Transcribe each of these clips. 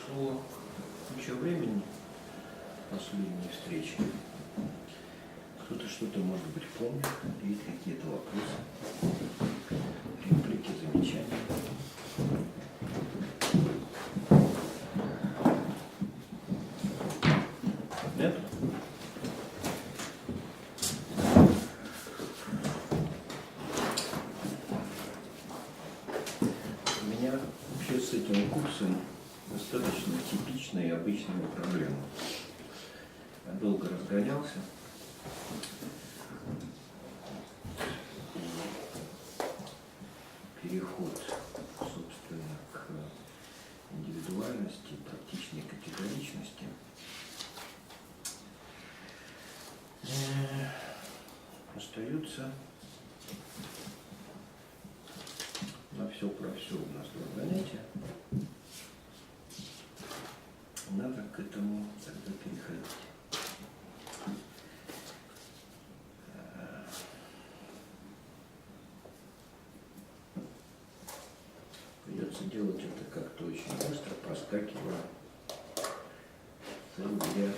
прошло куча времени последней встречи. Кто-то что-то, может быть, помнит, есть какие-то вопросы, реплики, замечания. Нет? У меня вообще с этим курсом достаточно типичная и обычная проблема. Я долго разгонялся. Переход, собственно, к индивидуальности, практичной категоричности остается на все про все у нас два занятия. Надо к этому тогда переходить. Придется делать это как-то очень быстро, проскакивая целый ряд,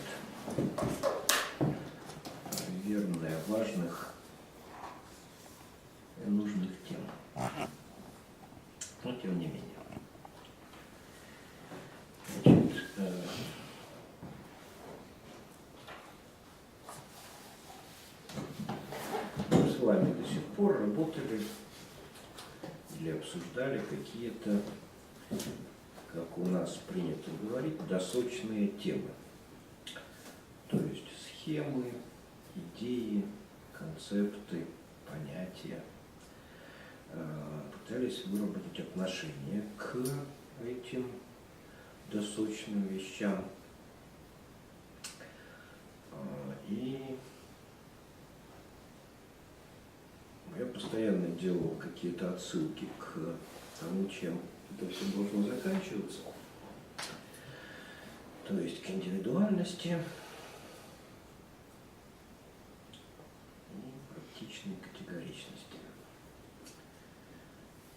наверное, важных и нужных тем. Но тем не менее. Значит, мы с вами до сих пор работали или обсуждали какие-то, как у нас принято говорить, досочные темы. То есть схемы, идеи, концепты, понятия. Пытались выработать отношение к этим досочным вещам. И я постоянно делал какие-то отсылки к тому, чем это все должно заканчиваться. То есть к индивидуальности и практичной категоричности.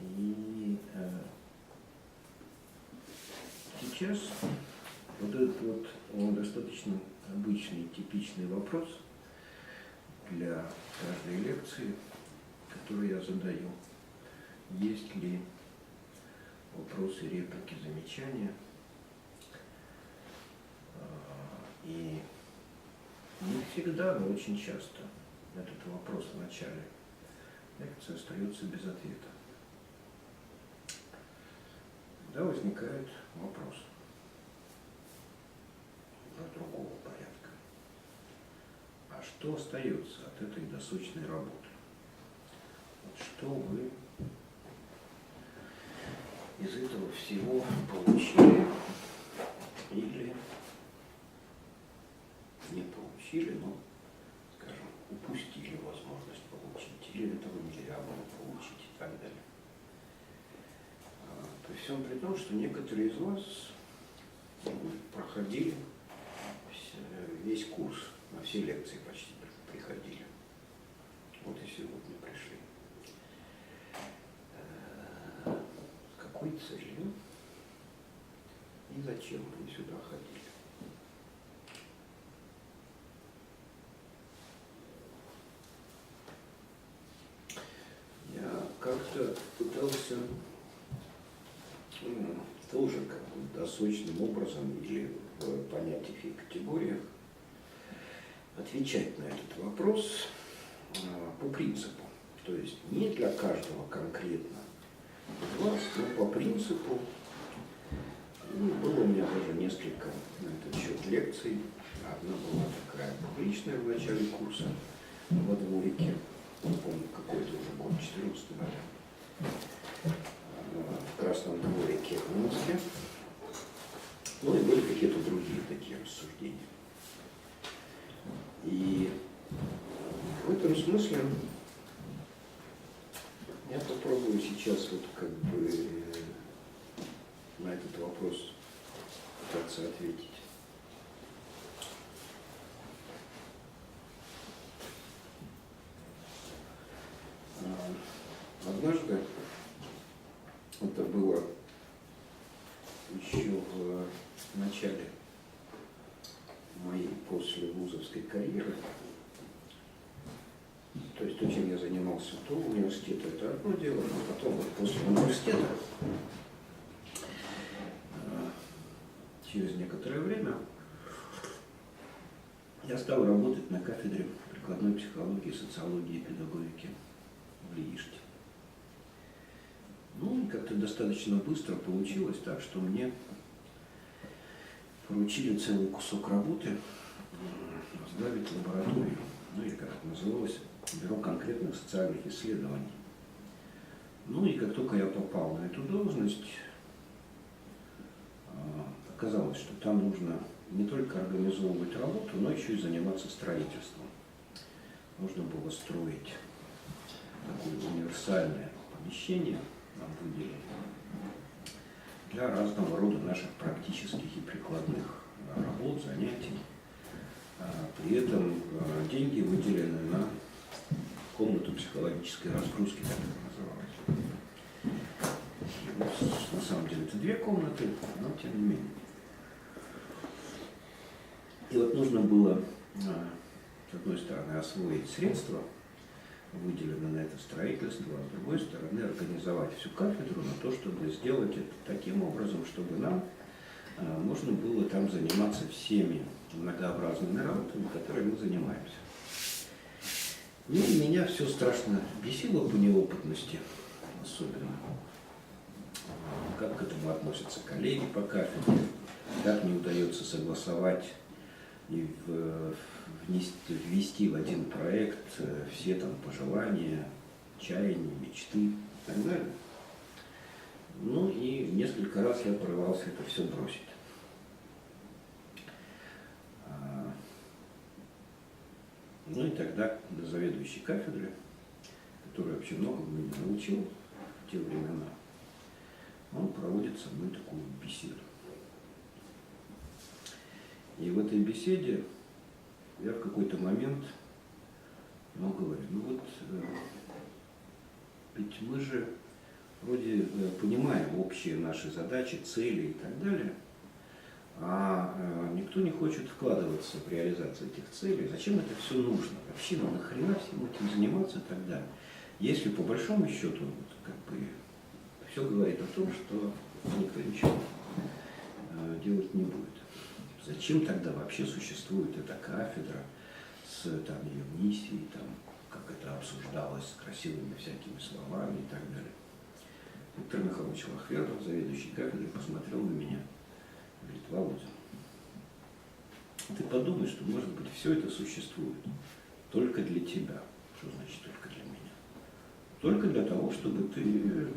И сейчас вот этот вот достаточно обычный, типичный вопрос для каждой лекции, которую я задаю. Есть ли вопросы, реплики, замечания? И не всегда, но очень часто этот вопрос в начале лекции остается без ответа. Тогда возникает вопрос другого порядка. А что остается от этой досочной работы? Вот что вы из этого всего получили или не получили, но, скажем, упустили возможность получить, или этого нельзя было получить и так далее. При всем при том, что некоторые из вас проходили весь курс, на все лекции почти приходили. Вот и сегодня пришли. С какой целью и зачем вы сюда ходили? Я как-то пытался тоже как бы досочным образом или в понятиях и категориях отвечать на этот вопрос по принципу. То есть не для каждого конкретно из вас, но по принципу. И было у меня даже несколько на этот счет лекций. Одна была такая публичная в начале курса во дворике. Не помню, какой-то уже год, 14 наверное. В Красном дворике в Минске. Ну и были какие-то другие такие рассуждения. И в этом смысле я попробую сейчас вот как бы на этот вопрос пытаться ответить. Однажды это было еще в начале моей послевузовской карьеры. То есть то, чем я занимался до университета, это одно дело, но потом вот после университета, через некоторое время, я стал работать на кафедре прикладной психологии, социологии и педагогики в ЛИИШТе. Ну и как-то достаточно быстро получилось так, что мне поручили целый кусок работы возглавить лабораторию, ну или как это называлось, бюро конкретных социальных исследований. Ну и как только я попал на эту должность, оказалось, что там нужно не только организовывать работу, но еще и заниматься строительством. Нужно было строить такое универсальное помещение, нам выделили, для разного рода наших практических и прикладных работ, занятий. При этом деньги выделены на комнату психологической разгрузки, как это называлось. На самом деле это 2 комнаты, но тем не менее. И вот нужно было, с одной стороны, освоить средства, выделенные на это строительство, а с другой стороны, организовать всю кафедру на то, чтобы сделать это таким образом, чтобы нам можно было там заниматься всеми многообразными работами, которыми мы занимаемся. Ну, меня все страшно бесило по неопытности, особенно. Как к этому относятся коллеги по кафедре, как не удается согласовать и ввести в один проект все там пожелания, чаяния, мечты и так далее. Ну и несколько раз я порывался это все бросить. Ну и тогда заведующий кафедры, который вообще многому меня научил в те времена, он проводит со мной такую беседу. И в этой беседе я в какой-то момент говорю, ну вот, ведь мы же вроде понимаем общие наши задачи, цели и так далее, а никто не хочет вкладываться в реализацию этих целей. Зачем это все нужно? Вообще, ну нахрена всем этим заниматься тогда? Если по большому счету, как бы, все говорит о том, что никто ничего делать не будет. Зачем тогда вообще существует эта кафедра с там, ее миссией, там, как это обсуждалось, с красивыми всякими словами и так далее? Виктор Михайлович Лахвердов, заведующий кафедрой, посмотрел на меня и говорит: Володя, ты подумай, что, может быть, все это существует только для тебя. Что значит только для меня? Только для того, чтобы ты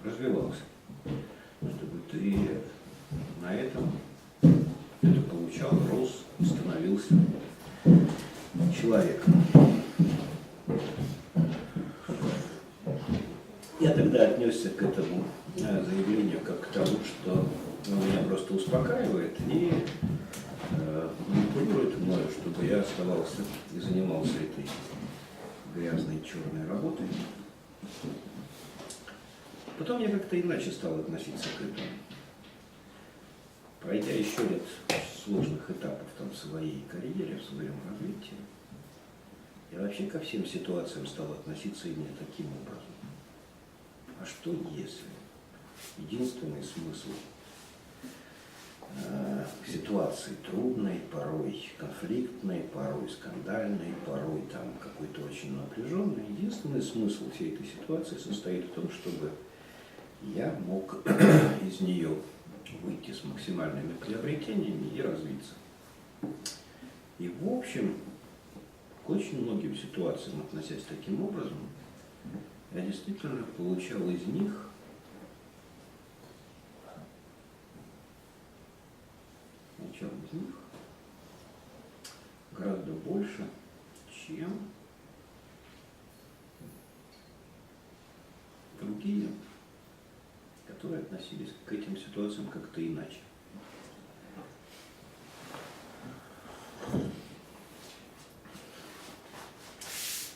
развивался, чтобы ты на этом это получал, рос, становился человеком. Я тогда отнесся к этому заявлению как к тому, что меня просто успокаивает и манипулирует мною, чтобы я оставался и занимался этой грязной черной работой. Потом я как-то иначе стал относиться к этому. Пройдя еще ряд сложных этапов там, в своей карьере, в своем развитии, я вообще ко всем ситуациям стал относиться именно таким образом. А что если единственный смысл ситуации трудной, порой конфликтной, порой скандальной, порой там какой-то очень напряженной, единственный смысл всей этой ситуации состоит в том, чтобы я мог из нее выйти с максимальными приобретениями и развиться. И в общем, к очень многим ситуациям, относясь таким образом, я действительно получал из них гораздо больше, чем другие, которые относились к этим ситуациям как-то иначе.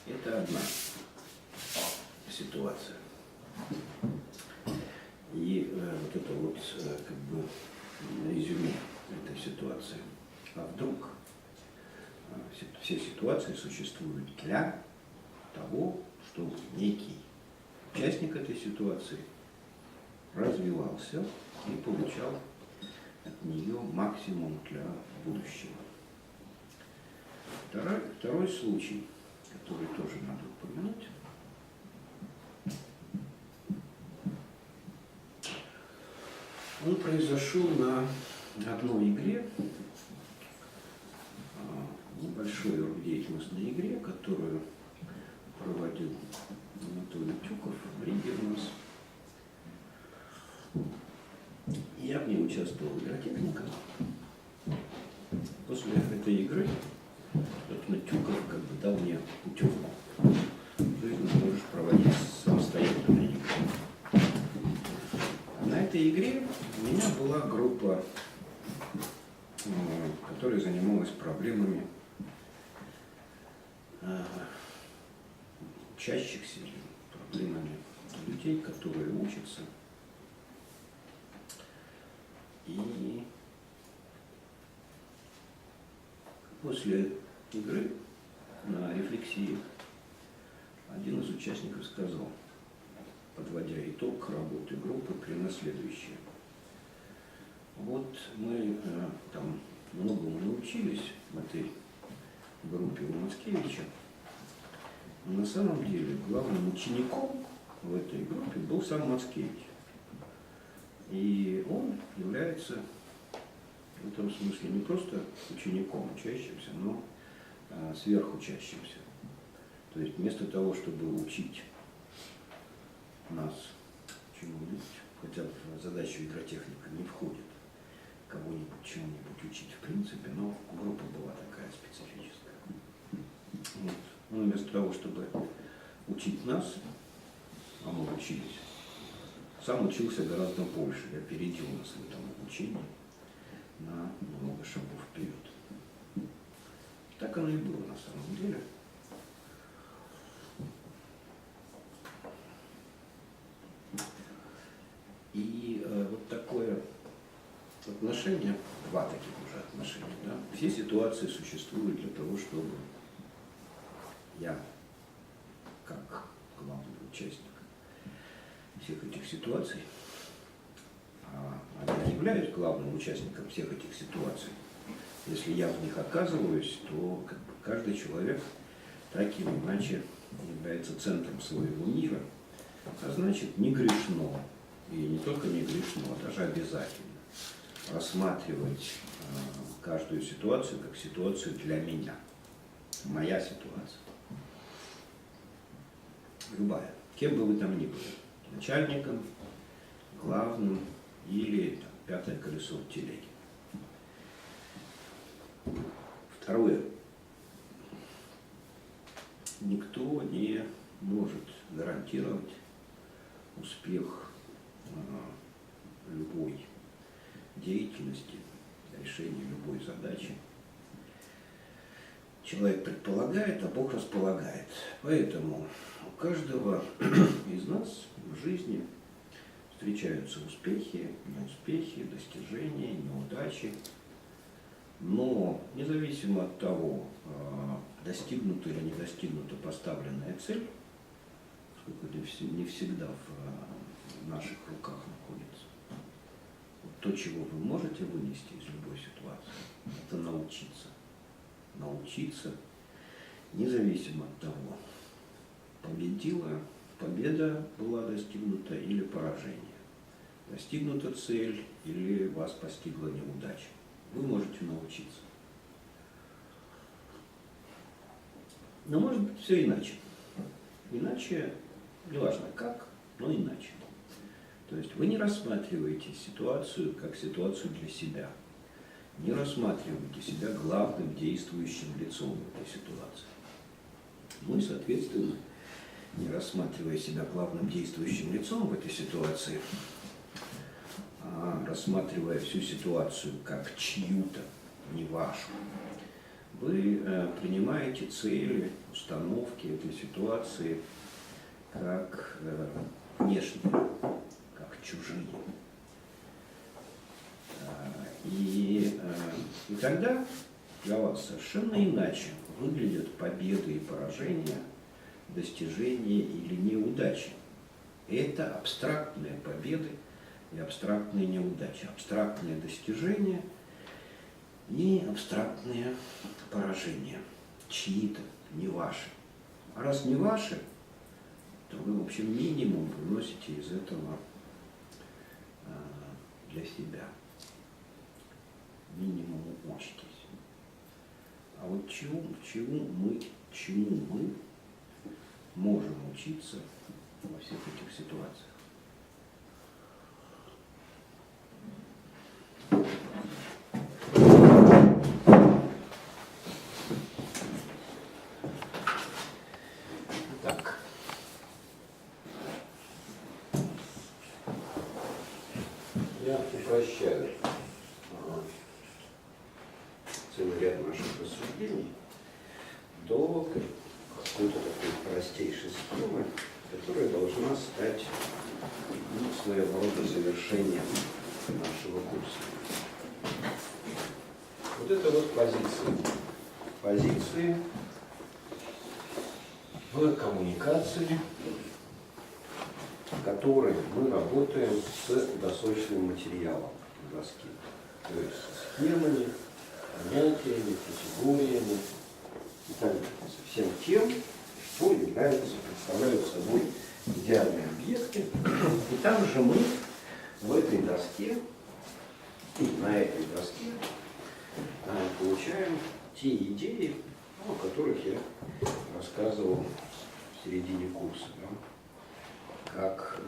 Это одна ситуация. И вот это вот как бы резюме этой ситуации. А вдруг все ситуации существуют для того, чтобы некий участник этой ситуации развивался и получал от нее максимум для будущего. Второй случай, который тоже надо упомянуть, он произошел на одной игре, небольшой рок-деятельностной игре, которую проводил Анатолий Тюков в Риге у нас. Я в ней участвовал игротехником. После этой игры Тюков как бы дал мне путевку. Жизнь можешь проводить самостоятельно игры. На этой игре у меня была группа, которая занималась проблемами учащихся, проблемами людей, которые учатся. И после игры на рефлексии один из участников сказал, подводя итог работы группы, примерно следующее. Вот мы там многому научились в этой группе у Мацкевича, но на самом деле главным учеником в этой группе был сам Мацкевич. И он является в этом смысле не просто учеником, учащимся, но сверхучащимся. То есть вместо того, чтобы учить нас чему-нибудь, хотя в задачу игротехника не входит кого-нибудь чему-нибудь учить в принципе, но группа была такая специфическая. Вот. Он вместо того, чтобы учить нас, а мы учились, сам учился гораздо больше, я опередил нас в этом обучении на много шагов вперед. Так оно и было на самом деле. И вот такое отношение, два таких уже отношения, да? Все ситуации существуют для того, чтобы я, как главный участник всех этих ситуаций, а я являюсь главным участником всех этих ситуаций. Если я в них оказываюсь, то как бы каждый человек так или иначе является центром своего мира, а значит не грешно, и не только не грешно, а даже обязательно рассматривать каждую ситуацию как ситуацию для меня. Моя ситуация. Любая. Кем бы вы там ни были. Начальником, главным или там, пятое колесо в телеге. Второе. Никто не может гарантировать успех любой деятельности, решения любой задачи. Человек предполагает, а Бог располагает. Поэтому у каждого из нас в жизни встречаются успехи, неуспехи, достижения, неудачи. Но независимо от того, достигнута или не достигнута поставленная цель, поскольку не всегда в наших руках находится, вот то, чего вы можете вынести из любой ситуации, это научиться. Научиться, независимо от того, победа была достигнута или поражение, достигнута цель или вас постигла неудача. Вы можете научиться. Но может быть все иначе. Иначе, неважно как, но иначе. То есть вы не рассматриваете ситуацию как ситуацию для себя. Не рассматривайте себя главным действующим лицом в этой ситуации. Ну и, соответственно, не рассматривая себя главным действующим лицом в этой ситуации, а рассматривая всю ситуацию как чью-то, не вашу, вы принимаете цели, установки этой ситуации как внешние, как чужие. И тогда для вас совершенно иначе выглядят победы и поражения, достижения или неудачи. Это абстрактные победы и абстрактные неудачи, абстрактные достижения и абстрактные поражения. Чьи-то, не ваши. А раз не ваши, то вы, в общем, минимум выносите из этого для себя. Минимум учитесь. А вот чему мы можем учиться во всех этих ситуациях? Так. Я упрощаю целый ряд наших рассуждений до какой-то такой простейшей схемы, которая должна стать своего рода завершением нашего курса. Вот это вот позиции в коммуникации, в которой мы работаем с досочным материалом в доске, то есть с схемами, понятиями, категориями и так далее. Со всем тем, что представляют собой идеальные объекты. И там же мы в этой доске, и на этой доске получаем те идеи, о которых я рассказывал в середине курса, да, как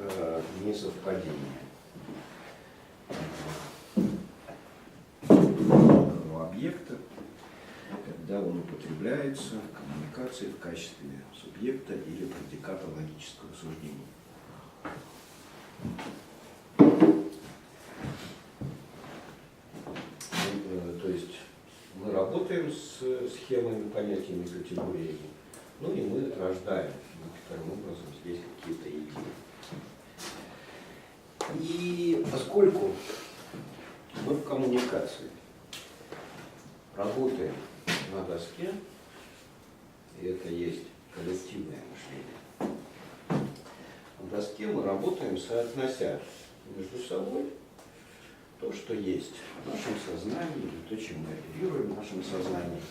несовпадение объекта, когда он употребляется в коммуникации в качестве субъекта или предиката логического суждения. То есть мы работаем с схемами, понятиями, категориями, ну и мы рождаем некоторым образом здесь какие-то идеи. И поскольку мы в коммуникации работаем на доске, и это есть коллективное мышление, на доске мы работаем, соотнося между собой то, что есть в нашем сознании, или то, чем мы оперируем в нашем сознании,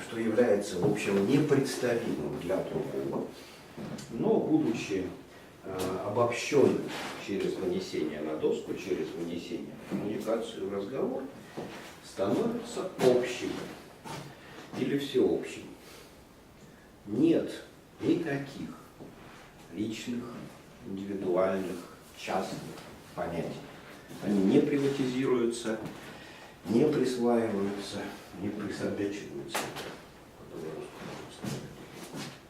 что является, в общем, непредставимым для другого, но, будучи обобщенным через вынесение на доску, через вынесение в коммуникацию, в разговор, становится общим или всеобщим. Нет никаких личных, индивидуальных, частных понятий. Они не приватизируются, не присваиваются, не присобачиваются.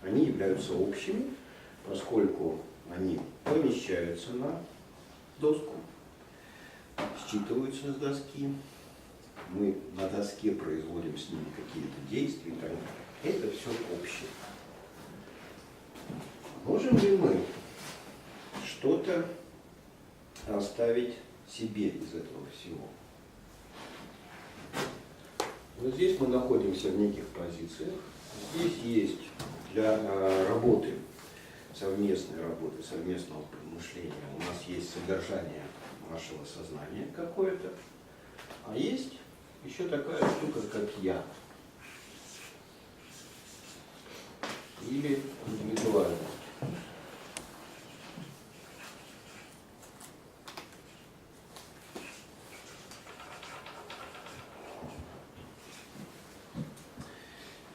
Они являются общими, поскольку они помещаются на доску, считываются с доски, мы на доске производим с ними какие-то действия и так далее. Это все общее. Можем ли мы что-то оставить себе из этого всего? Вот здесь мы находимся в неких позициях. Здесь есть для работы, совместной работы, совместного мышления, у нас есть содержание нашего сознания какое-то, а есть еще такая штука, как я. Или индивидуальность.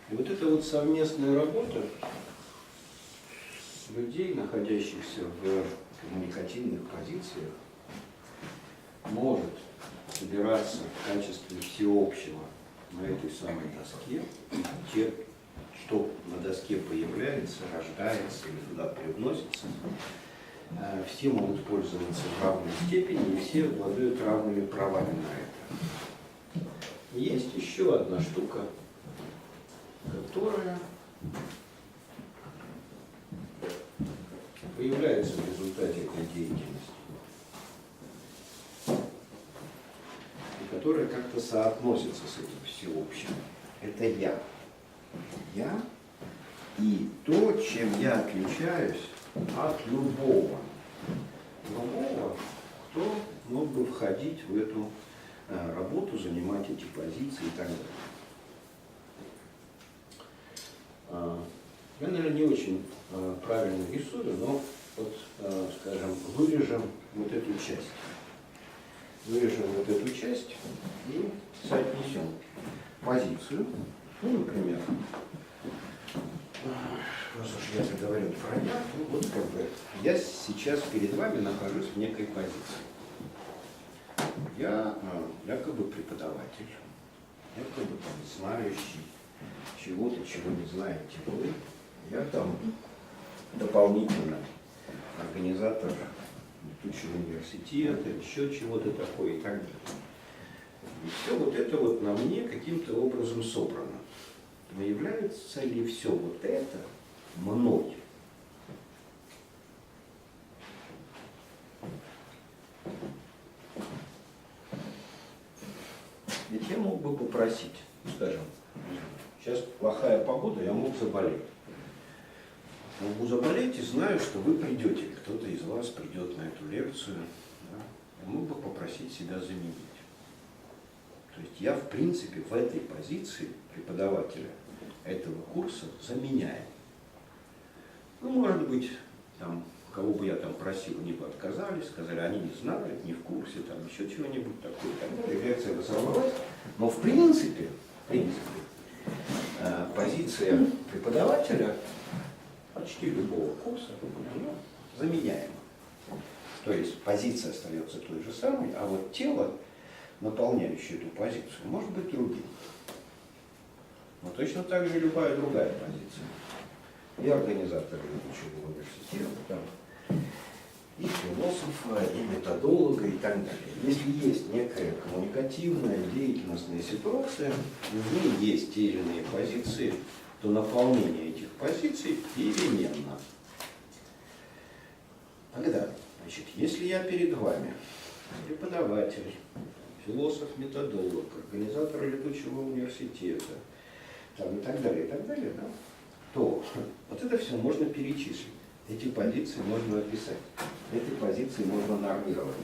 И вот эта вот совместная работа людей, находящихся в коммуникативных позициях, может собираться в качестве всеобщего на этой самой доске. Те, что на доске появляется, рождается или туда привносится, все могут пользоваться в равной степени, и все обладают равными правами на это. Есть еще одна штука, которая появляется в результате этой деятельности, и которое как-то соотносится с этим всеобщим. Это я. Я и то, чем я отличаюсь от любого, кто мог бы входить в эту работу, занимать эти позиции и так далее. Я, наверное, не очень правильно рисую, но вот, скажем, вырежем вот эту часть. Вырежем вот эту часть и соотнесем позицию. Ну, например, раз уж я заговорил про я, ну, вот как бы я сейчас перед вами нахожусь в некой позиции. Я якобы преподаватель, якобы там знающий чего-то, чего не знаете вы. Я там дополнительно организатор летучего университета, еще чего-то такое и так далее. И все вот это вот на мне каким-то образом собрано. Но является ли все вот это мной? Ведь я мог бы попросить, скажем, сейчас плохая погода, я мог заболеть. Могу заболеть и знаю, что вы придете, или кто-то из вас придет на эту лекцию. Да? Я мог бы попросить себя заменить. То есть я, в принципе, в этой позиции преподавателя этого курса заменяем. Ну, может быть, там, кого бы я там просил, они бы отказались, сказали, они не знают, не в курсе, там еще чего-нибудь такое, и так далее. Лекция разорвалась. Но в принципе, позиция преподавателя почти любого курса заменяема. То есть позиция остается той же самой, а вот тело, наполняющее эту позицию, может быть другим. Но точно так же любая другая позиция. И организатор летучего университета, там, и философа, и методолога, и так далее. Если есть некая коммуникативная, деятельностная ситуация, в ней есть те или иные позиции, то наполнение этих позиций переменно. Тогда, значит, если я перед вами преподаватель, философ, методолог, организатор летучего университета, там, и так далее, да, то вот это все можно перечислить. Эти позиции можно описать, эти позиции можно нормировать.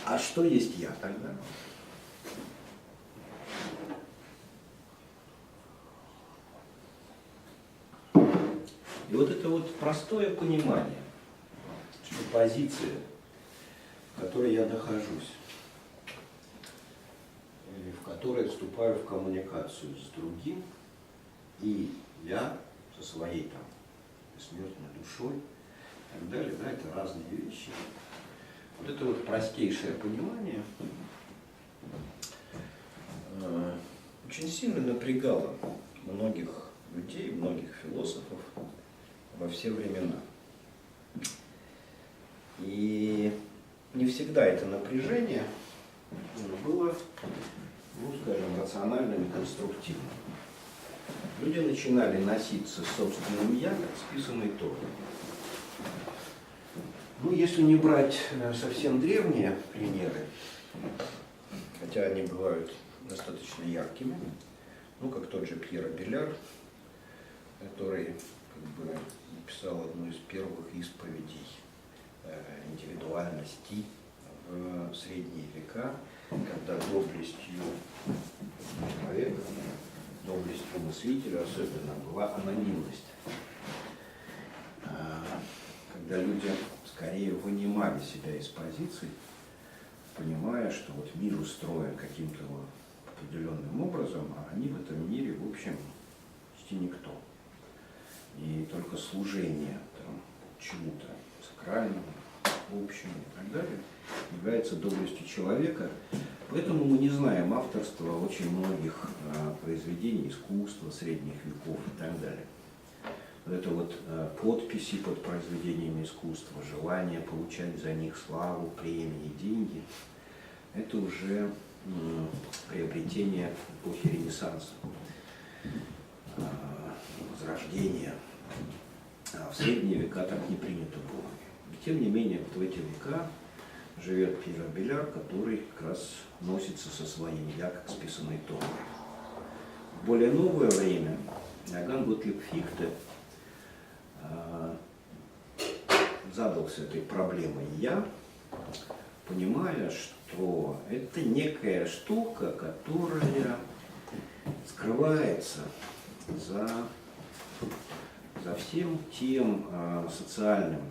А что есть я тогда? И вот это вот простое понимание, что позиция, в которой я нахожусь, или в которой вступаю в коммуникацию с другим, и я со своей там бессмертной душой и так далее, да, это разные вещи. Вот это вот простейшее понимание очень сильно напрягало многих людей, многих философов во все времена. И не всегда это напряжение было, ну, скажем, рациональным и конструктивным. Люди начинали носиться с собственным «я», как с писаной Торой. Ну, если не брать совсем древние примеры, хотя они бывают достаточно яркими, ну, как тот же Пьер Абеляр, который как бы написал одну из первых исповедей индивидуальности в средние века, когда доблестью человека, доблестью мыслителя особенно была анонимность. Когда люди скорее вынимали себя из позиций, понимая, что вот мир устроен каким-то вот определенным образом, а они в этом мире, в общем, почти никто. И только служение там, чему-то сакральному, общему и так далее является доблестью человека. Поэтому мы не знаем авторства очень многих произведений искусства средних веков и так далее. Вот это вот подписи под произведениями искусства, желание получать за них славу, премии, деньги, это уже приобретение эпохи Ренессанса, Возрождения. А в средние века так не принято было. И тем не менее, вот в эти века живет Пьер Абеляр, который как раз носится со своим «я» как с писаной торбой. В более новое время Иоганн Готлиб Фихте задался этой проблемой «я», понимая, что это некая штука, которая скрывается за всем тем социальным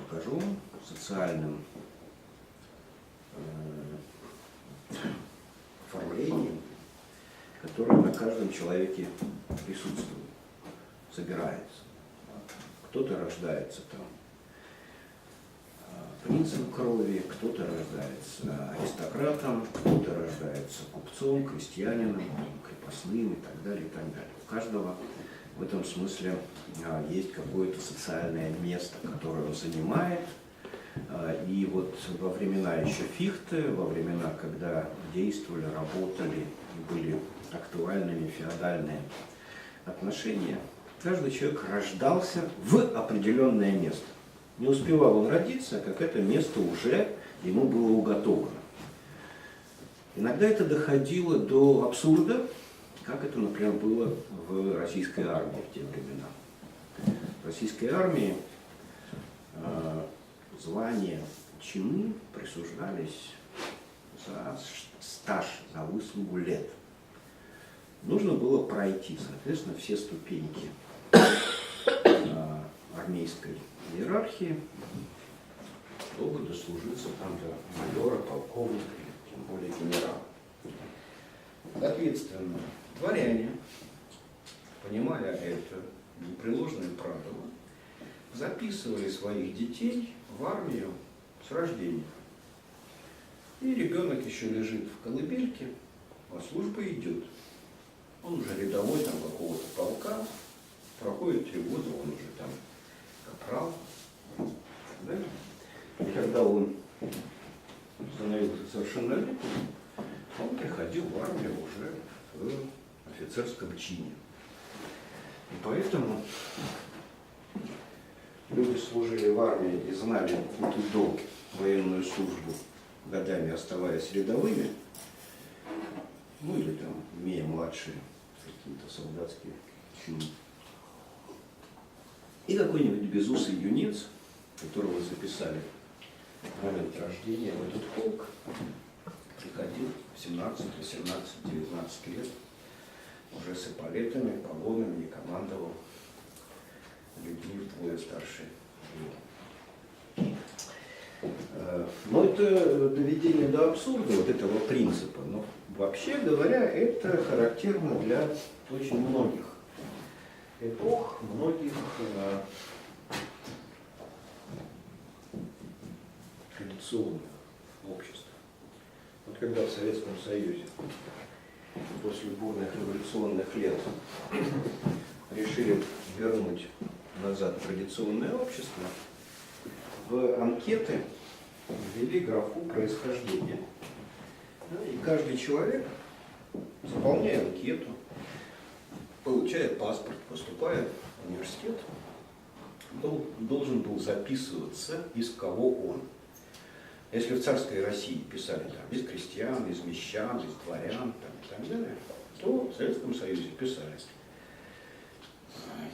багажом, социальным оформлением, которое на каждом человеке присутствует, собирается. Кто-то рождается там принцем крови, кто-то рождается аристократом, кто-то рождается купцом, крестьянином, крепостным и так далее, и так далее. У каждого в этом смысле есть какое-то социальное место, которое он занимает. И вот во времена еще Фихте, во времена, когда действовали, работали, были актуальными феодальные отношения, каждый человек рождался в определенное место. Не успевал он родиться, как это место уже ему было уготовано. Иногда это доходило до абсурда, как это, например, было в российской армии в те времена. В российской армии звания, чины присуждались за стаж, за выслугу лет. Нужно было пройти, соответственно, все ступеньки армейской иерархии, чтобы дослужиться там до майора, полковника, или тем более генерала. Соответственно, дворяне, понимая это непреложное правило, записывали своих детей в армию с рождения. И ребенок еще лежит в колыбельке, а служба идет. Он уже рядовой там какого-то полка, проходит 3 года, он уже там капрал. Да? И когда он становился совершеннолетним, он приходил в армию уже в офицерском чине. И поэтому люди служили в армии и знали эту долг, военную службу, годами оставаясь рядовыми, ну или там, имея младшие какие-то солдатские чины. И какой-нибудь безусый юнец, которого записали в момент рождения в этот полк, приходил в 17, 18, 19 лет, уже с эполетами, погонами, и командовал людьми вдвое старше его. Но это доведение до абсурда вот этого принципа. Но вообще говоря, это характерно для очень многих эпох, многих традиционных обществ. Вот когда в Советском Союзе после бурных революционных лет решили вернуть назад традиционное общество, в анкеты ввели графу происхождения. И каждый человек, заполняя анкету, получая паспорт, поступая в университет, должен был записываться, из кого он. Если в царской России писали там, из крестьян, из мещан, из дворян там, и так далее, то в Советском Союзе писали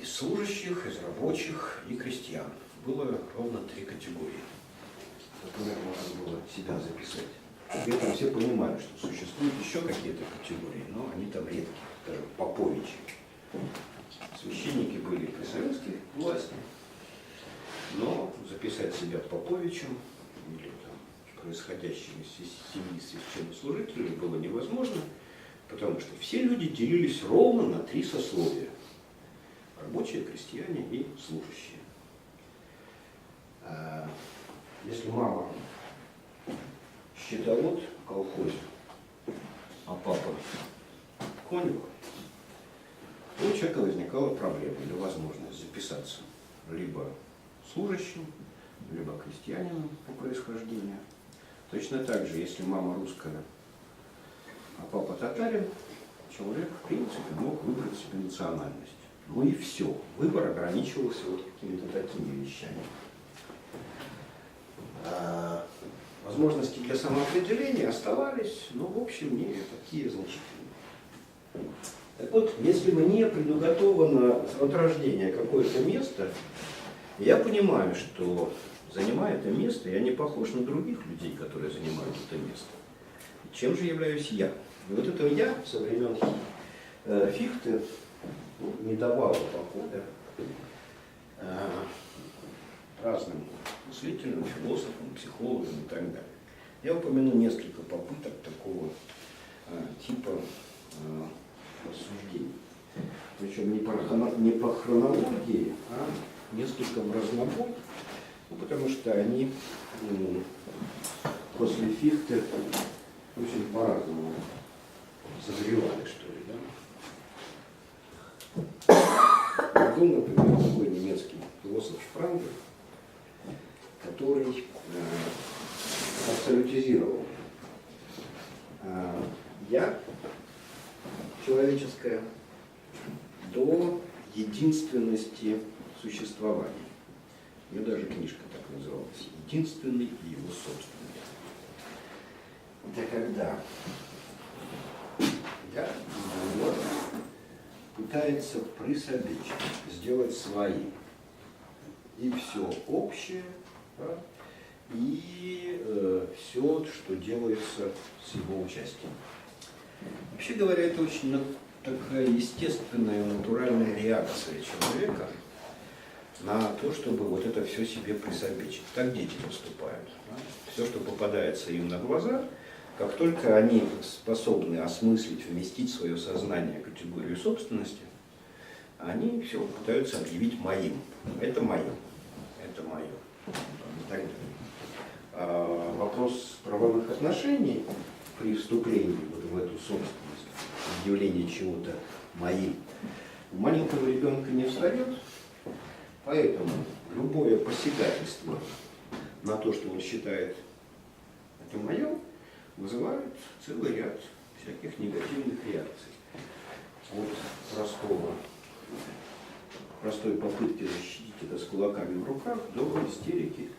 из служащих, из рабочих и крестьян. Было ровно 3 категории, в которые можно было себя записать. При этом все понимали, что существуют еще какие-то категории, но они там редкие, даже поповичи. Священники были при советской власти, но записать себя поповичем или там, происходящим из семьи священнослужителей было невозможно, потому что все люди делились ровно на 3 сословия. Рабочие, крестьяне и служащие. Если мама счетовод в колхозе, а папа конюх, то у человека возникала проблема или возможность записаться либо служащим, либо крестьянином по происхождению. Точно так же, если мама русская, а папа татарин, человек, в принципе, мог выбрать себе национальность. Ну и все. Выбор ограничивался вот какими-то такими вещами. возможности для самоопределения оставались, но в общем не такие значительные. Так вот, если мне предуготовано от рождения какое-то место, я понимаю, что, занимая это место, я не похож на других людей, которые занимают это место. Чем же являюсь я? И вот это я со времен Фихте не давало покоя разным мыслителям, философам, психологам и так далее. Я упомяну несколько попыток такого типа рассуждений. Причем не по хронологии, а несколько в разнобой, ну, потому что они после Фихте очень по-разному созревали, что ли, да? Был, например, такой немецкий философ Шпрангер, который абсолютизировал я человеческое до единственности существования. У него даже книжка так называлась «Единственный и его собственный». Это когда я пытается присобичить, сделать своим и все общее, да, и все, что делается с его участием. Вообще говоря, это очень такая естественная, натуральная реакция человека на то, чтобы вот это все себе присобичить. Так дети поступают. Да? Все, что попадается им на глаза, как только они способны осмыслить, вместить в свое сознание категорию собственности, они все пытаются объявить моим. Это мое. Это мое. И так далее. Вопрос правовых отношений при вступлении вот в эту собственность, объявление чего-то моим, у маленького ребенка не встает, поэтому любое посягательство на то, что он считает это мое, вызывает целый ряд всяких негативных реакций. От простой попытки защитить это с кулаками в руках до истерики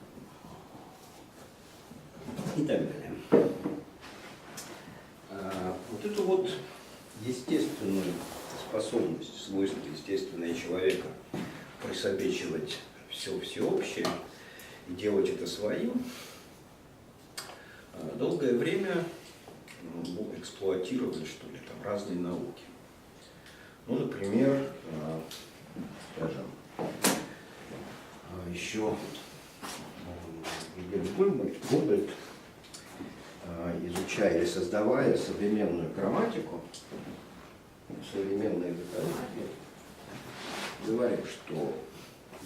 и так далее. Вот эту вот естественную способность, свойство естественное человека присобачивать все всеобщее и делать это своим, долгое время эксплуатировали, что ли, там разные науки. Ну, например, скажем, еще Гумбольдт, изучая или создавая современную грамматику, современное языкознание, говорит, что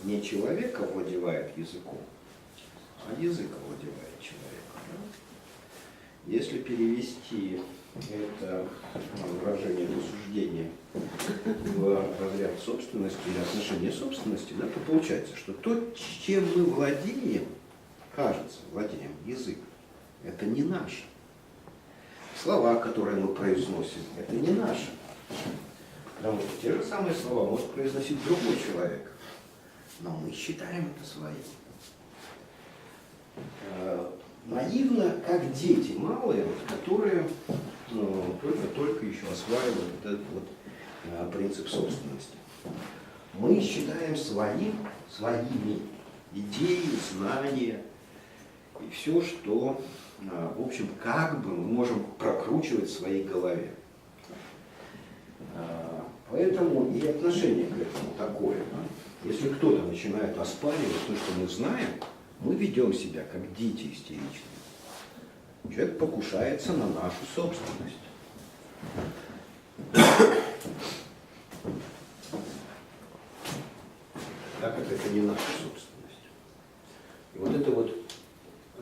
не человек овладевает языком, а язык овладевает человеком. Да? Если перевести это выражение рассуждения в разряд собственности или отношения собственности, да, то получается, что то, чем мы владеем, кажется, владеем язык, это не наше. Слова, которые мы произносим, это не наши. Потому что те же самые слова может произносить другой человек. Но мы считаем это своим. Наивно, как дети малые, которые только-только еще осваивают этот вот принцип собственности. Мы считаем своими идеи, знания и все, что, в общем, как бы мы можем прокручивать в своей голове. Поэтому и отношение к этому такое. Да? Если кто-то начинает оспаривать то, что мы знаем, мы ведем себя как дети истеричные. Человек покушается на нашу собственность. Так как это не наша собственность. И вот это вот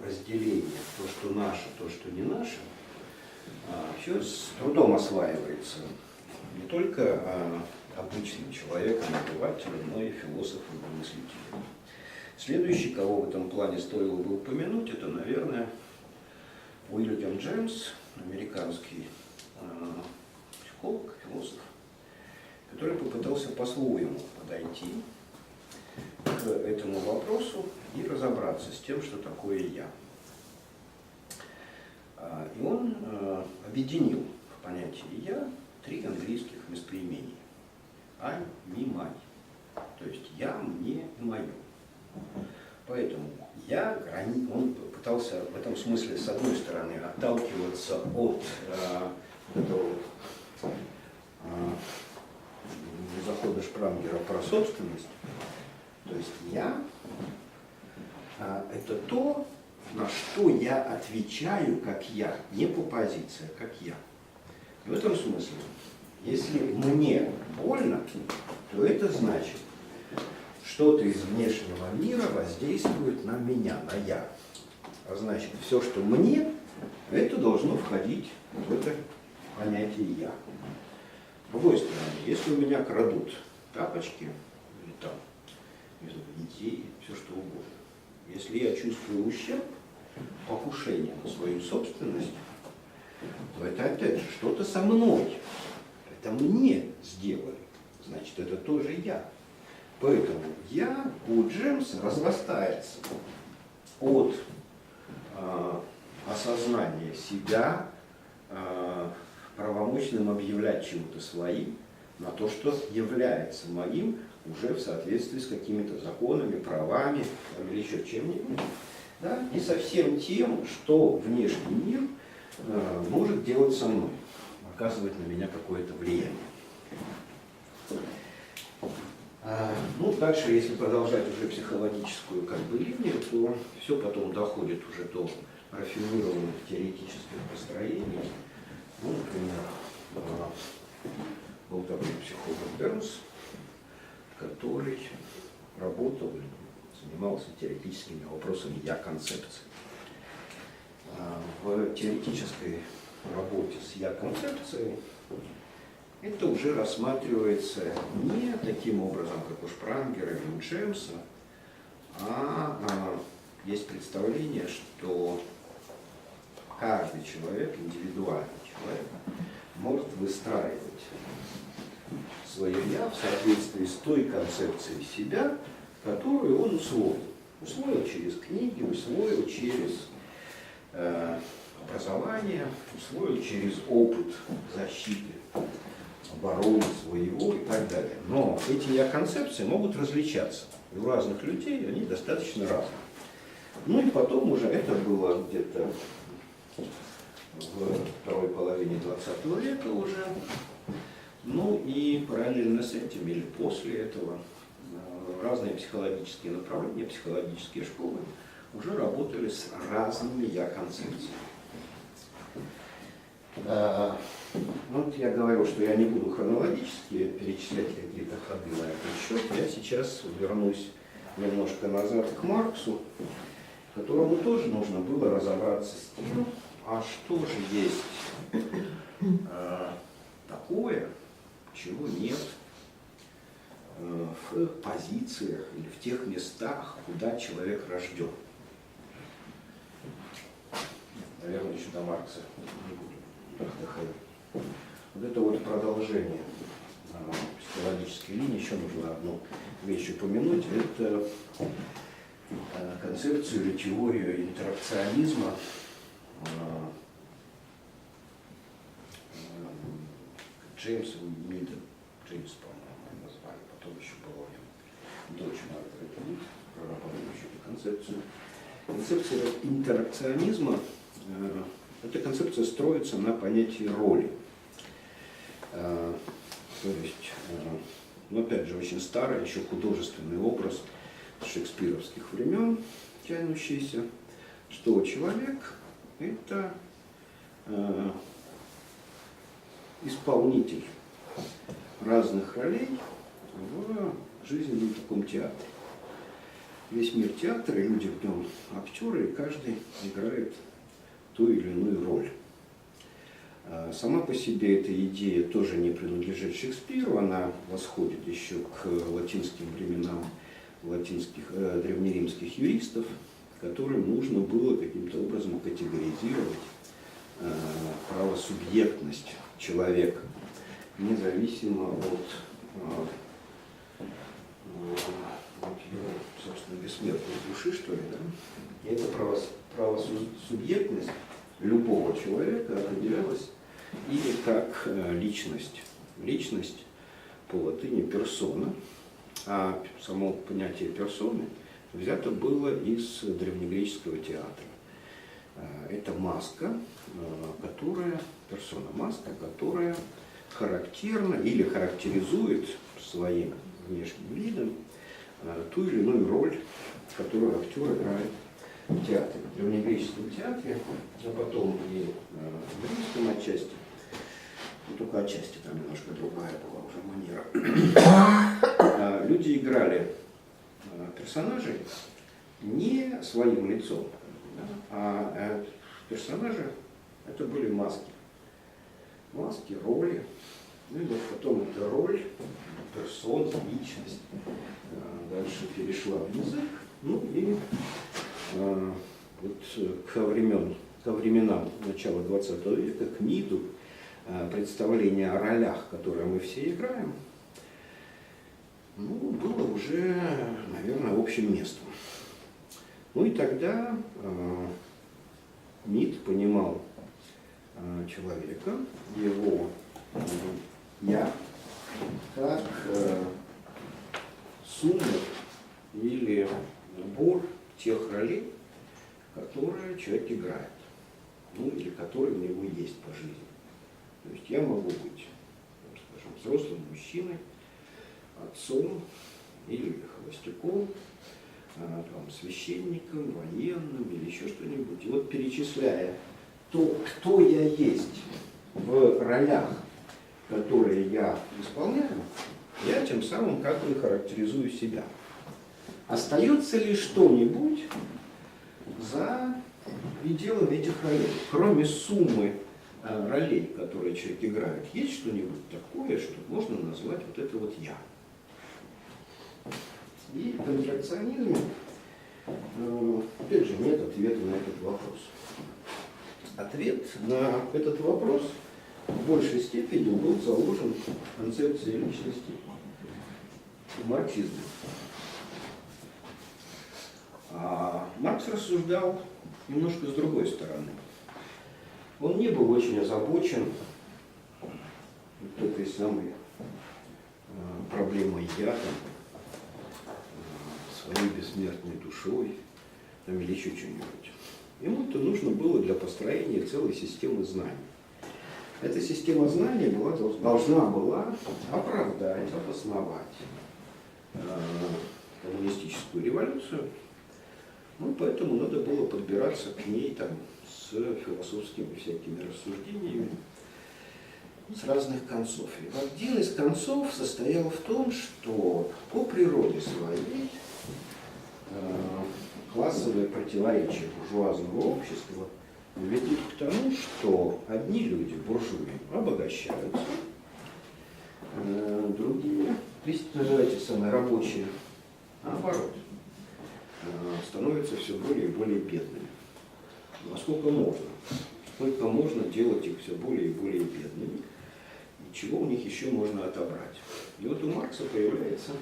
разделение, то, что наше, то, что не наше, все с трудом осваивается не только обычным человеком, обывателем, но и философом и мыслителем. Следующий, кого в этом плане стоило бы упомянуть, это, наверное, Уильям Джеймс, американский психолог, философ, который попытался по-своему подойти к этому вопросу и разобраться с тем, что такое «я». И он объединил в понятии «я» 3 английских местоимения. I, me, my. То есть я, мне и мое. Поэтому он пытался в этом смысле, с одной стороны, отталкиваться от этого захода Шпрангера про собственность. То есть я это то, на что я отвечаю как я, не по позиции, а как я. В этом смысле, если мне больно, то это значит, что-то из внешнего мира воздействует на меня, на я. А значит, все, что мне, это должно входить в это понятие я. С другой стороны, если у меня крадут тапочки, или там, не знаю, детей, все что угодно, если я чувствую ущерб, покушение на свою собственность, то это опять же что-то со мной. Это мне сделали. Значит, это тоже я. Поэтому я у Джемса разрастается от осознания себя правомочным объявлять чего-то своим на то, что является моим уже в соответствии с какими-то законами, правами или еще чем-нибудь. Да? И со всем тем, что внешний мир может делать со мной, оказывать на меня какое-то влияние. Ну, дальше, если продолжать уже психологическую линию, то все потом доходит уже до рафинированных теоретических построений. Ну, например, был такой психолог Бернс, который работал, занимался теоретическими вопросами я-концепции. В теоретической работе с я-концепцией это уже рассматривается не таким образом, как у Шпрангера или у Джемса, а есть представление, что каждый человек, индивидуальный человек, может выстраивать свое «я» в соответствии с той концепцией себя, которую он усвоил. Усвоил через книги, усвоил через образование, усвоил через опыт защиты, обороны своего и так далее. Но эти я-концепции могут различаться. И у разных людей они достаточно разные. Ну и потом уже это было где-то в второй половине 20 века уже. Ну и параллельно с этим или после этого разные психологические направления, психологические школы уже работали с разными я-концепциями. Вот я говорил, что я не буду хронологически перечислять какие-то ходы на этот счет. Я сейчас вернусь немножко назад к Марксу, которому тоже нужно было разобраться с тем, а что же есть такое, чего нет в позициях или в тех местах, куда человек рожден. Наверное, еще до Маркса не буду доходить. Вот это вот продолжение психологической линии. Еще нужно одну вещь упомянуть. Это концепцию или теорию интеракционизма Джеймс Миден. Джеймс, по-моему, назвали. Потом еще была у него дочь Маргарет Мид, прорабатывающая эту концепцию. Концепция интеракционизма, эта концепция строится на понятии роли. То есть, ну, опять же, очень старый, еще художественный образ шекспировских времен, тянущийся, что человек – это исполнитель разных ролей в жизненном таком театре. Весь мир театра, и люди в нем актеры, и каждый играет ту или иную роль. Сама по себе эта идея тоже не принадлежит Шекспиру, она восходит еще к латинским временам древнеримских юристов, которым нужно было каким-то образом категоризировать правосубъектность человека, независимо от его, собственно, бессмертной души, что ли, да? И эта правосубъектность любого человека определялась или как личность. Личность по латыни персона, а само понятие персоны взято было из древнегреческого театра. Это маска, маска, которая характерна или характеризует своим внешним видом ту или иную роль, которую актер играет в театре. В древнегреческом театре, а потом и в римском отчасти, но только отчасти там немножко другая была уже манера. Люди играли персонажей не своим лицом, а персонажи это были маски. Маски, роли. Ну и вот потом эта роль, персон, личность дальше перешла в язык. Ну и вот ко временам начала 20 века, к МИДу, представление о ролях, которые мы все играем, было уже, наверное, общим местом. Ну и тогда МИД понимал человека, его «я», как сумму или набор тех ролей, которые человек играет, или которые у него есть по жизни. То есть я могу быть, скажем, взрослым мужчиной, отцом или холостяком, священником, военным или еще что-нибудь. И вот перечисляя то, кто я есть в ролях, которые я исполняю, я тем самым как бы характеризую себя. Остается ли что-нибудь за пределами этих ролей? Кроме суммы ролей, которые человек играет, есть что-нибудь такое, что можно назвать вот это вот «я». И в контракционизме, опять же, нет ответа на этот вопрос. Ответ на этот вопрос в большей степени был заложен в концепции личности в марксизме. А Маркс рассуждал немножко с другой стороны. Он не был очень озабочен вот этой самой проблемой «я», своей бессмертной душой или еще что-нибудь. Ему это нужно было для построения целой системы знаний. Эта система знаний должна была оправдать, обосновать коммунистическую революцию. Поэтому надо было подбираться к ней с философскими всякими рассуждениями с разных концов. И один из концов состоял в том, что по природе своей классовые противоречия буржуазного общества ведут к тому, что одни люди, буржуи, обогащаются, другие, эти самые рабочие, наоборот, становятся все более и более бедными. Насколько можно? Сколько можно делать их все более и более бедными? И чего у них еще можно отобрать? И вот у Маркса появляется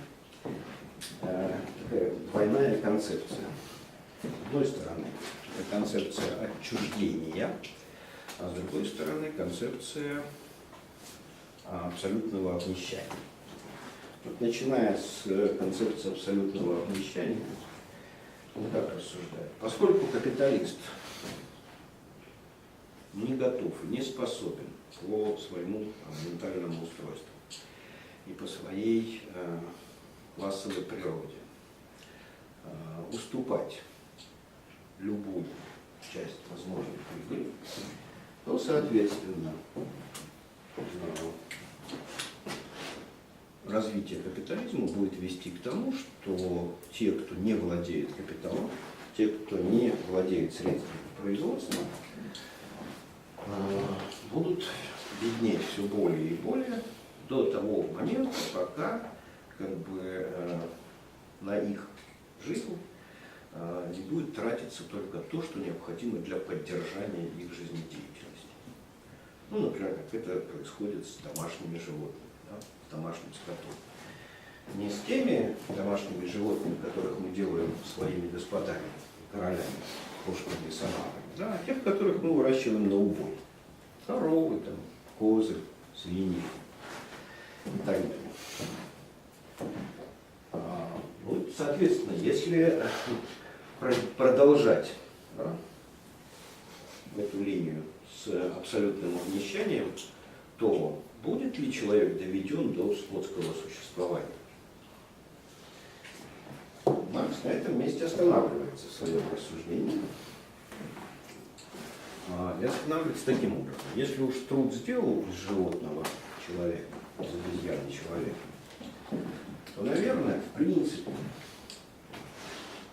такая двойная концепция. С одной стороны, это концепция отчуждения, а с другой стороны, концепция абсолютного обнищания. Вот, начиная с концепции абсолютного обнищания, он так рассуждает. Поскольку капиталист не готов, не способен по своему ментальному устройству и по своей классовой природе уступать любую часть возможной прибыли, то, соответственно, развитие капитализма будет вести к тому, что те, кто не владеет капиталом, те, кто не владеет средствами производства, будут беднеть все более и более до того момента, пока на их жизнь не будет тратиться только то, что необходимо для поддержания их жизнедеятельности. Например, как это происходит с домашними животными, с домашним скотом. Не с теми домашними животными, которых мы делаем своими господами, королями, кошками и собаками, да, а тех, которых мы выращиваем на убой. Коровы, там, козы, свиньи и так далее. Вот, соответственно, если продолжать, да, эту линию с абсолютным обнищанием, то будет ли человек доведен до скотского существования? Маркс на этом месте останавливается в своем рассуждении. И останавливается таким образом. Если уж труд сделал из животного человека, из обезьяны человека, то, наверное, в принципе,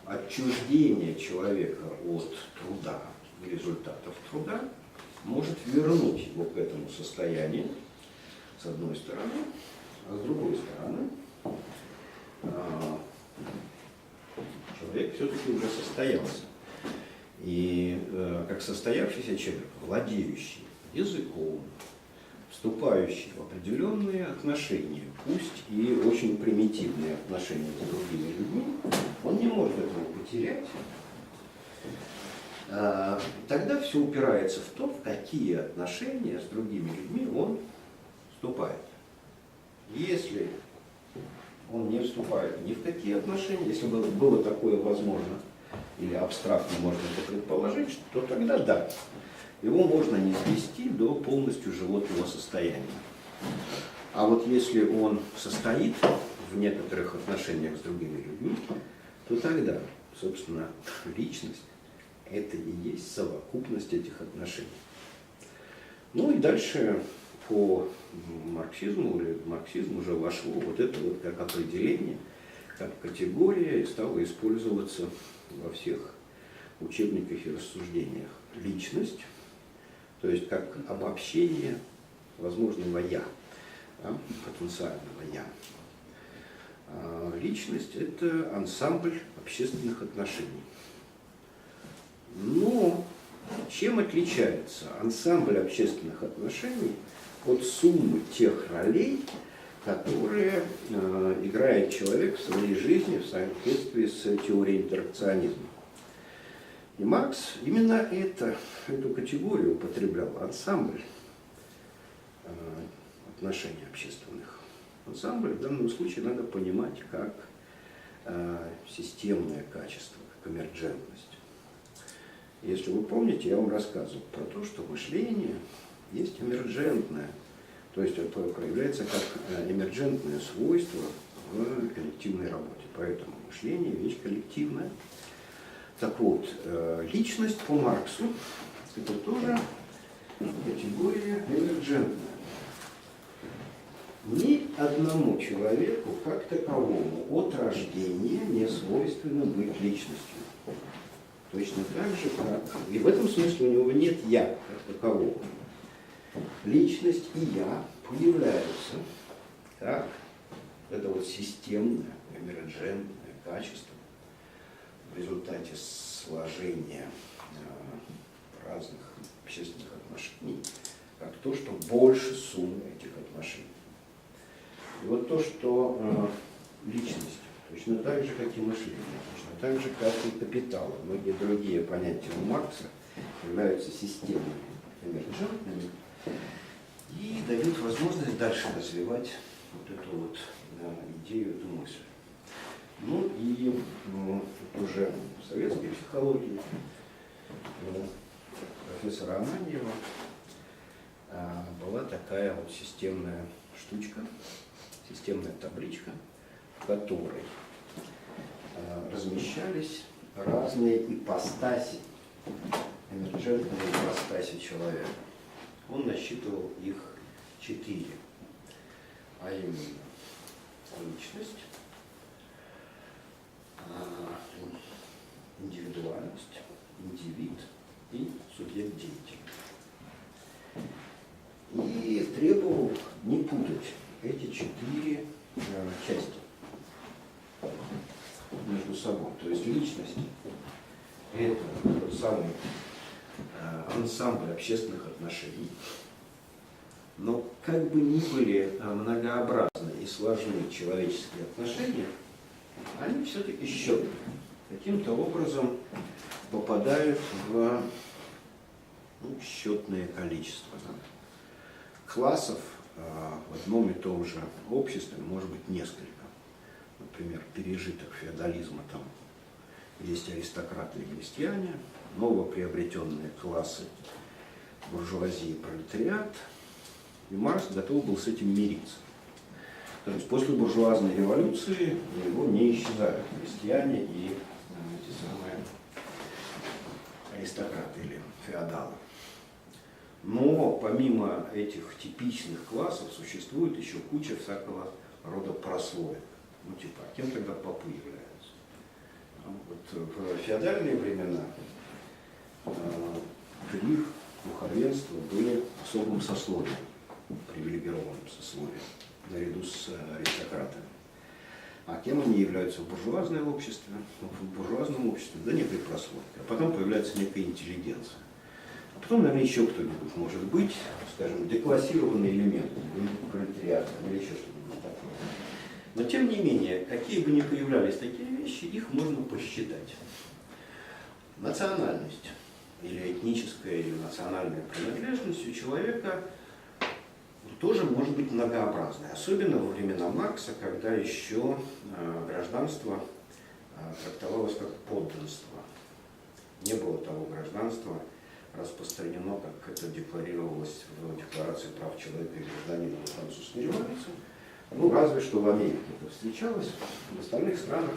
отчуждение человека от труда и результатов труда может вернуть его к этому состоянию, с одной стороны, а с другой стороны, человек все-таки уже состоялся. И как состоявшийся человек, владеющий языком, вступающий в определенные отношения, пусть и очень примитивные отношения с другими людьми, он не может этого потерять. Тогда все упирается в то, в какие отношения с другими людьми он вступает. Если он не вступает ни в какие отношения, если было такое возможно, или абстрактно можно это предположить, то тогда да, его можно не свести до полностью животного состояния. А вот если он состоит в некоторых отношениях с другими людьми, то тогда, собственно, личность – это и есть совокупность этих отношений. Ну и дальше по марксизму, или марксизм уже вошло вот это вот как определение, как категория, и стало использоваться во всех учебниках и рассуждениях. Личность, то есть как обобщение возможного «я», да, потенциального «я». Личность – это ансамбль общественных отношений. Но чем отличается ансамбль общественных отношений от суммы тех ролей, которые играет человек в своей жизни в соответствии с теорией интеракционизма? И Маркс именно эту категорию употреблял, ансамбль отношений общественных. Ансамбль в данном случае надо понимать как системное качество, как эмерджентность. Если вы помните, я вам рассказывал про то, что мышление есть эмерджентное, то есть это проявляется как эмерджентное свойство в коллективной работе. Поэтому мышление – вещь коллективная. Так вот, личность по Марксу – это тоже категория эмерджентная. Ни одному человеку как таковому от рождения не свойственно быть личностью. Точно так же, как и в этом смысле у него нет «я» как такового. Личность и «я» появляются как это вот системное, эмерджентное качество в результате сложения разных общественных отношений, как то, что больше суммы этих отношений. И вот то, что личность, точно так же, как и мышление, точно так же, как и капитал, многие другие понятия у Маркса являются системными, эмерджентными и дают возможность дальше развивать вот эту вот идею, эту мысль. Ну и уже в советской психологии профессора Ананьева была такая вот системная штучка, системная табличка, в которой размещались разные ипостаси, эмерджентные ипостаси человека. Он насчитывал их 4, а именно личность, индивидуальность, индивид и субъект деятельности. И требовал не путать эти 4 части между собой. То есть личность – это тот самый ансамбль общественных отношений. Но как бы ни были многообразны и сложны человеческие отношения, они все-таки счетны. каким-то образом попадают в счетное количество. Да. Классов в одном и том же обществе может быть несколько. Например, пережиток феодализма, там есть аристократы и крестьяне, новоприобретенные классы буржуазии и пролетариат, и Маркс готов был с этим мириться. То есть после буржуазной революции у него не исчезают крестьяне и эти самые аристократы или феодалы. Но помимо этих типичных классов существует еще куча всякого рода прослоек. Ну типа, кем тогда попы являются? Вот в феодальные времена клир, духовенство были особым сословием, привилегированным сословием, наряду с аристократами. А кем они являются в буржуазном обществе? В буржуазном обществе, да некой прослойкой. А потом появляется некая интеллигенция. А потом, наверное, еще кто-нибудь может быть, скажем, деклассированный элемент, пролетариат или еще что-нибудь такое. Но тем не менее, какие бы ни появлялись такие вещи, их можно посчитать. Национальность или этническая или национальная принадлежность у человека тоже может быть многообразной. Особенно во времена Маркса, когда еще гражданство трактовалось как подданство. Не было того гражданства распространено, как это декларировалось в Декларации прав человека и гражданина французской революции. Ну, разве что в Америке это встречалось. В остальных странах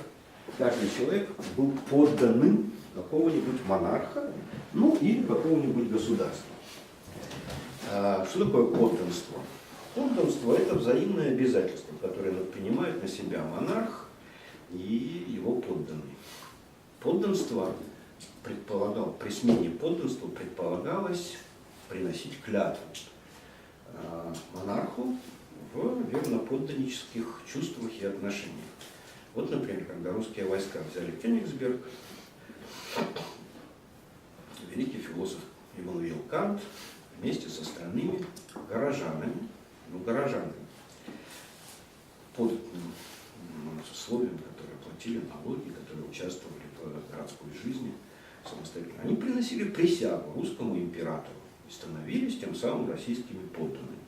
каждый человек был подданным какого-нибудь монарха, ну или какого-нибудь государства. Что такое подданство? Подданство – это взаимное обязательство, которое принимает на себя монарх и его подданный. Подданство при смене подданства предполагалось приносить клятву монарху в верноподданнических чувствах и отношениях. Вот, например, когда русские войска взяли Кёнигсберг, великий философ Иммануил Кант вместе с остальными горожанами, подданным сословием, которые платили налоги, которые участвовали в городской жизни самостоятельно, они приносили присягу русскому императору и становились тем самым российскими подданными.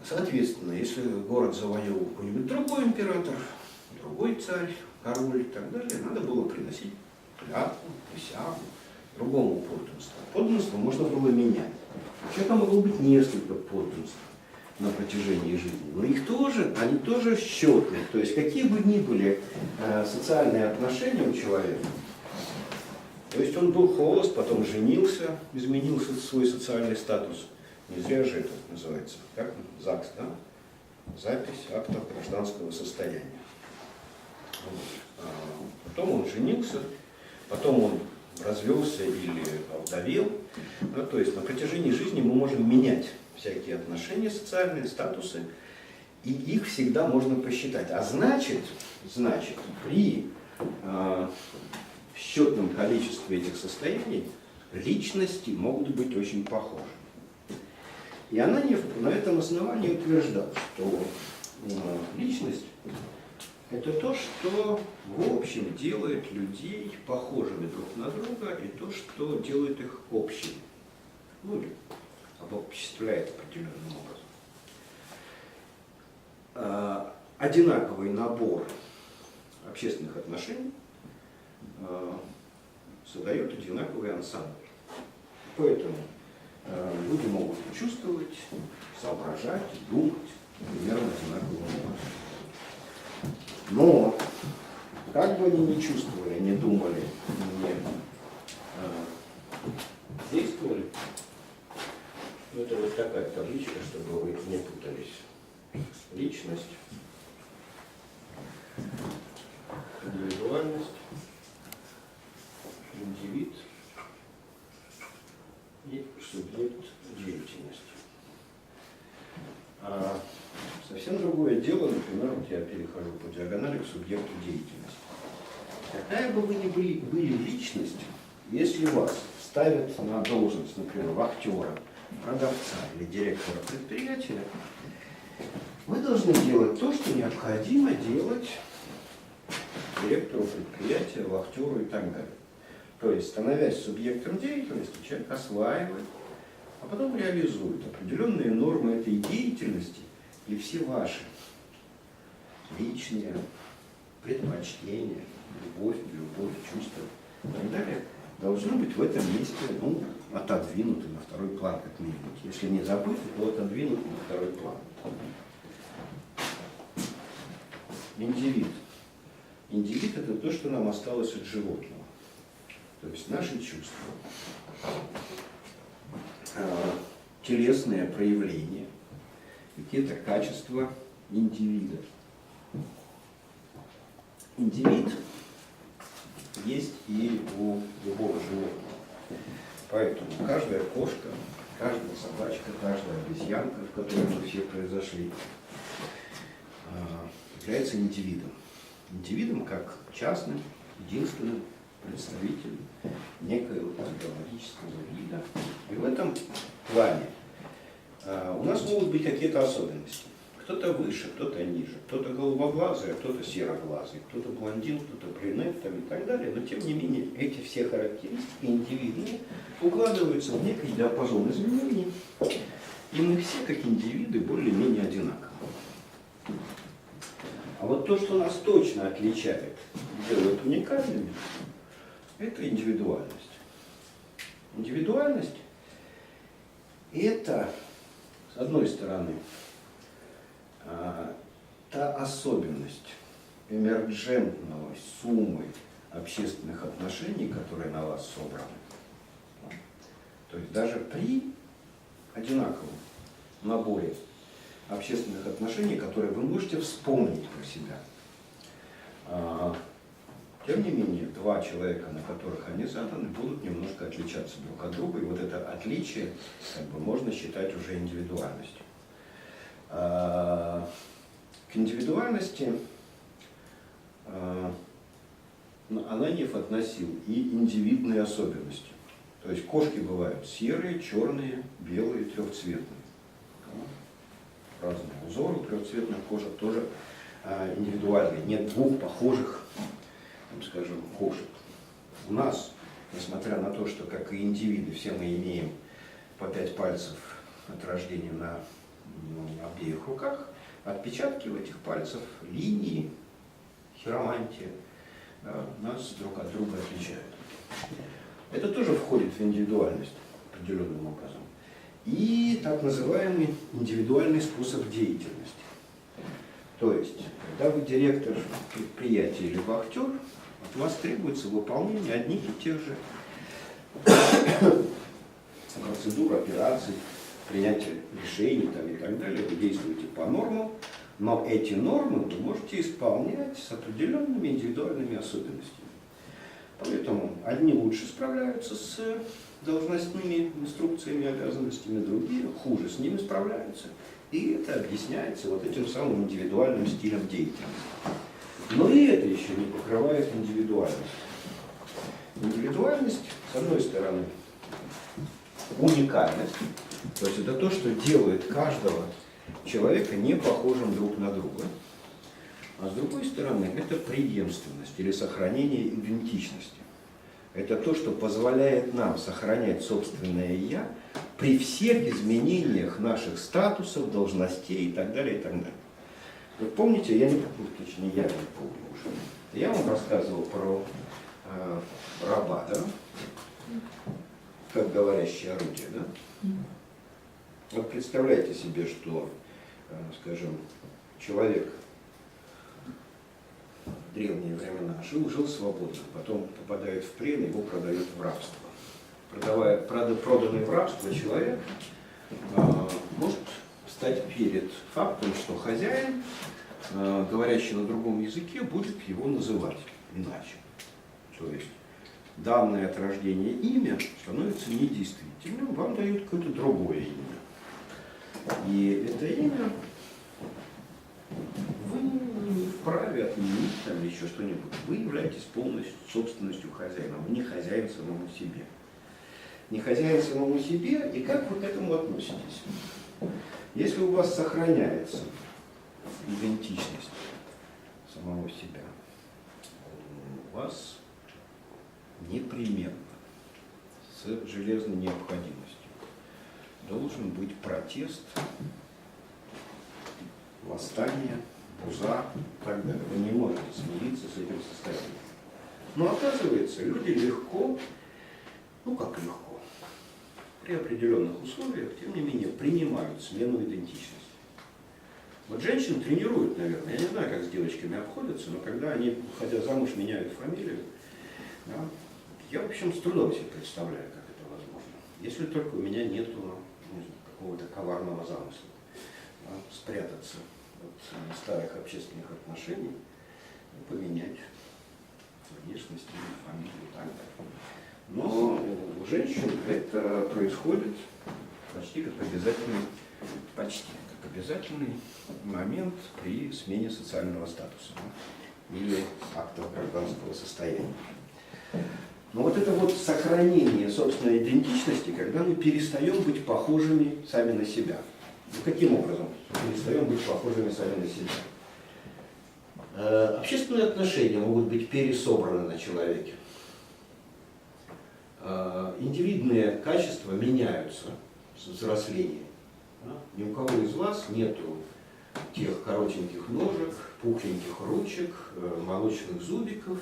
Соответственно, если город завоевал какой-нибудь другой император, другой царь, король и так далее, надо было приносить клятву, присягу другому подданству. Подданство можно было менять. У человека могло быть несколько подданств на протяжении жизни, но они тоже счетные. То есть какие бы ни были социальные отношения у человека, то есть он был холост, потом женился, изменился свой социальный статус. Не зря же это называется, как ЗАГС, да? Запись акта гражданского состояния. Потом он женился, потом он развелся или овдовел. Да, то есть на протяжении жизни мы можем менять всякие отношения социальные, статусы, и их всегда можно посчитать. А значит при счетном количестве этих состояний личности могут быть очень похожи. И она на этом основании утверждала, что личность – это то, что в общем делает людей похожими друг на друга, и то, что делает их общими, ну или обобществляет определенным образом. Одинаковый набор общественных отношений создает одинаковый ансамбль. Поэтому люди могут чувствовать, соображать, думать примерно одинаковым образом. Но как бы они ни чувствовали, не думали, не действовали, это вот такая табличка, чтобы вы не путались. Личность, индивидуальность, индивид и субъект деятельности. Совсем другое дело, например, вот я перехожу по диагонали к субъекту деятельности. Какая бы вы ни были личность, если вас ставят на должность, например, вахтера, продавца или директора предприятия, вы должны делать то, что необходимо делать директору предприятия, вахтеру и так далее. То есть, становясь субъектом деятельности, человек осваивает, а потом реализует определенные нормы этой деятельности, и все ваши личные предпочтения, любовь, нелюбовь, чувства и так далее должны быть в этом месте отодвинуты на второй план как-нибудь. Если не забыты, то отодвинуты на второй план. Индивид. Индивид – это то, что нам осталось от животного. То есть наши чувства, телесные проявления, какие-то качества индивида. Индивид есть и у любого животного. Поэтому каждая кошка, каждая собачка, каждая обезьянка, в которой мы все произошли, является индивидом. Индивидом как частным, единственным представителем некоего биологического вида. И в этом плане у нас могут быть какие-то особенности. Кто-то выше, кто-то ниже, кто-то голубоглазый, а кто-то сероглазый, кто-то блондин, кто-то брюнет там, и так далее. Но тем не менее эти все характеристики индивидуальные укладываются в некий диапазон изменений, и мы все как индивиды более-менее одинаковы. А вот то, что нас точно отличает, делает уникальными, это индивидуальность. Индивидуальность – это, с одной стороны, та особенность эмерджентного суммы общественных отношений, которые на вас собраны. То есть даже при одинаковом наборе общественных отношений, которые вы можете вспомнить про себя. Тем не менее, два человека, на которых они заданы, будут немножко отличаться друг от друга, и вот это отличие можно считать уже индивидуальностью. К индивидуальности Ананьев относил и индивидные особенности. То есть кошки бывают серые, черные, белые, трехцветные. Разные узоры у трехцветных кошек тоже индивидуальные. Нет двух похожих, скажем, кошек. У нас, несмотря на то, что, как и индивиды, все мы имеем по 5 пальцев от рождения на обеих руках, отпечатки у этих пальцев, линии, хиромантия нас друг от друга отличают. Это тоже входит в индивидуальность определенным образом. И так называемый индивидуальный способ деятельности. То есть, когда вы директор предприятия или вахтер, от вас требуется выполнение одних и тех же процедур, операций, принятие решений там, и так далее. Вы действуете по нормам, но эти нормы вы можете исполнять с определенными индивидуальными особенностями. Поэтому одни лучше справляются с должностными инструкциями и обязанностями, другие хуже с ними справляются. И это объясняется вот этим самым индивидуальным стилем деятельности. Но и это еще не покрывает индивидуальность. Индивидуальность, с одной стороны, уникальность, то есть это то, что делает каждого человека не похожим друг на друга. А с другой стороны, это преемственность или сохранение идентичности. Это то, что позволяет нам сохранять собственное «я» при всех изменениях наших статусов, должностей и так далее, и так далее. Вы помните, я не помню, точнее, я не помню уже. Я вам рассказывал про раба, да? Как говорящее орудие, да? Вот представляете себе, что, скажем, человек в древние времена жил свободно, потом попадает в плен, его продают в рабство. Проданный в рабство человек может стать перед фактом, что хозяин, говорящий на другом языке, будет его называть иначе. То есть данное от рождения имя становится недействительным, вам дают какое-то другое имя. И это имя вы не вправе отменить там, или еще что-нибудь. Вы являетесь полностью собственностью хозяина, вы не хозяин самому себе. Не хозяин самому себе, и как вы к этому относитесь? Если у вас сохраняется идентичность самого себя, у вас непременно, с железной необходимостью, должен быть протест, восстание, буза и так далее. Вы не можете смириться с этим состоянием. Но оказывается, люди легко, ну как легко, при определенных условиях, тем не менее, принимают смену идентичности. Вот женщин тренируют, наверное, я не знаю, как с девочками обходятся, но когда они, выходя замуж, меняют фамилию, да, я, в общем, с трудом себе представляю, как это возможно. Если только у меня нет какого-то коварного замысла, да, спрятаться от старых общественных отношений и поменять внешность, фамилию и так далее. Но у женщин это происходит почти как обязательный момент при смене социального статуса, да, или актов гражданского состояния. Но вот это вот сохранение собственной идентичности, когда мы перестаем быть похожими сами на себя. Ну, каким образом перестаем быть похожими сами на себя? Общественные отношения могут быть пересобраны на человеке. Индивидуальные качества меняются с взрослением. Ни у кого из вас нету тех коротеньких ножек, пухленьких ручек, молочных зубиков,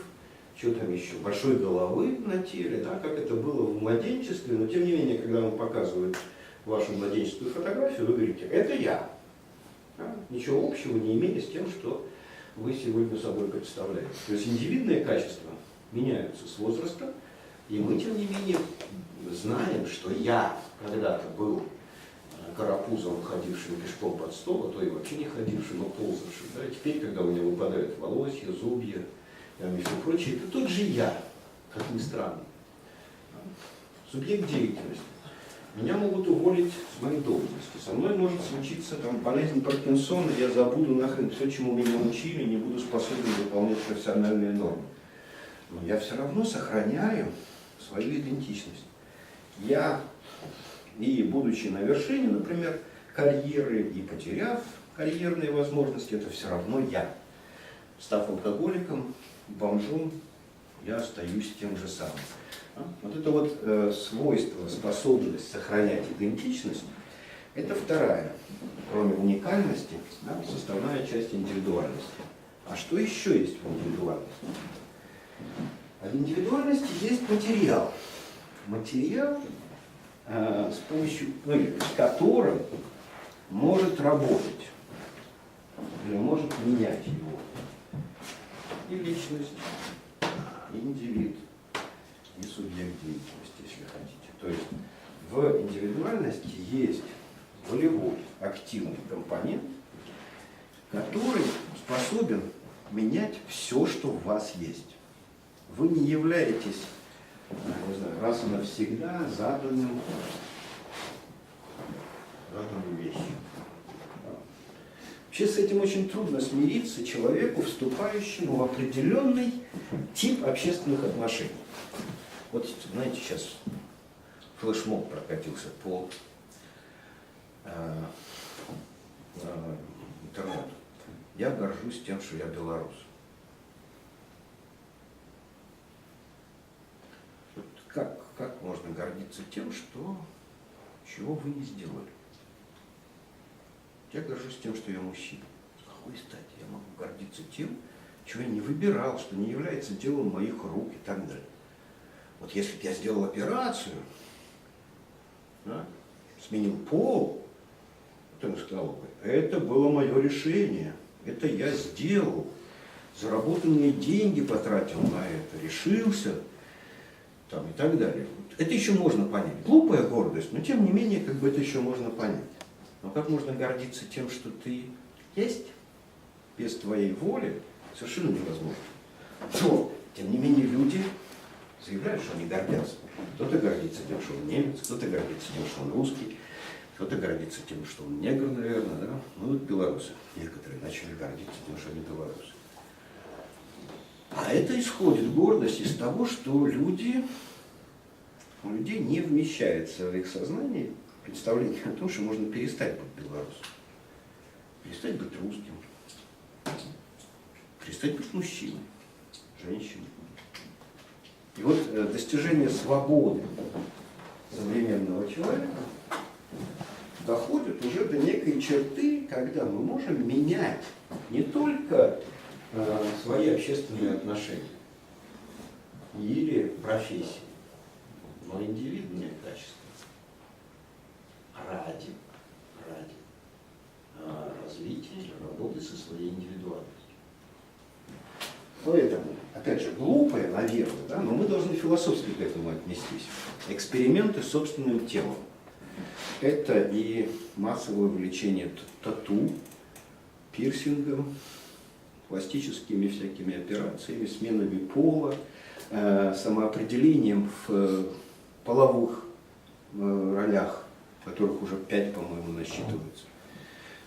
что там еще, большой головы на теле, да, как это было в младенчестве, но тем не менее, когда вам показывают вашу младенческую фотографию, вы говорите, это я. Да? Ничего общего не имея с тем, что вы сегодня собой представляете. То есть индивидуальные качества меняются с возрастом, и мы, тем не менее, знаем, что я когда-то был карапузом, ходившим пешком под стол, а то и вообще не ходившим, но ползавшим. Да? И теперь, когда у меня выпадают волосья, зубья и все прочее, это тот же я, как ни странно. Субъект деятельности. Меня могут уволить с моей должности. Со мной может случиться там, болезнь Паркинсона, я забуду нахрен все, чему меня учили, не буду способен выполнять профессиональные нормы. Но я все равно сохраняю свою идентичность. Я, и будучи на вершине, например, карьеры, и потеряв карьерные возможности, это все равно я. Став алкоголиком, бомжом, я остаюсь тем же самым. Вот это вот свойство, способность сохранять идентичность, это вторая, кроме уникальности, да, составная часть индивидуальности. А что еще есть в индивидуальности? А в индивидуальности есть материал. Материал, с помощью, с которым может работать или может менять его и личность, и индивид, и субъект деятельности, если хотите. То есть в индивидуальности есть волевой, активный компонент, который способен менять все, что в вас есть. Вы не являетесь, не знаю, раз и навсегда заданной вещью. Вообще с этим очень трудно смириться человеку, вступающему в определенный тип общественных отношений. Вот, знаете, сейчас флешмоб прокатился по интернету. Я горжусь тем, что я белорус. Как можно гордиться тем, чего вы не сделали? Я горжусь тем, что я мужчина. С какой стати я могу гордиться тем, чего я не выбирал, что не является делом моих рук и так далее. Вот если бы я сделал операцию, да, сменил пол, то я сказал бы, это было мое решение, это я сделал, заработанные деньги потратил на это, решился, там, и так далее. Это еще можно понять. Глупая гордость, но тем не менее, как бы это еще можно понять. Но как можно гордиться тем, что ты есть, без твоей воли, совершенно невозможно. Но, тем не менее, люди заявляют, что они гордятся. Кто-то гордится тем, что он немец, кто-то гордится тем, что он русский, кто-то гордится тем, что он негр, наверное, да? Ну, вот белорусы. Некоторые начали гордиться тем, что они белорусы. А это исходит гордость из того, что у людей не вмещается в их сознании представление о том, что можно перестать быть белорусом, перестать быть русским, перестать быть мужчиной, женщиной, И вот достижение свободы современного человека доходит уже до некой черты, когда мы можем менять не только свои общественные отношения или профессии, но и индивидуальные качества ради развития и работы со своей индивидуальностью. Поэтому, опять же, глупое, наверное, да, но мы должны философски к этому отнестись. Эксперименты с собственным телом. Это и массовое увлечение тату, пирсингом, пластическими всякими операциями, сменами пола, самоопределением в половых ролях, которых уже 5, по-моему, насчитывается,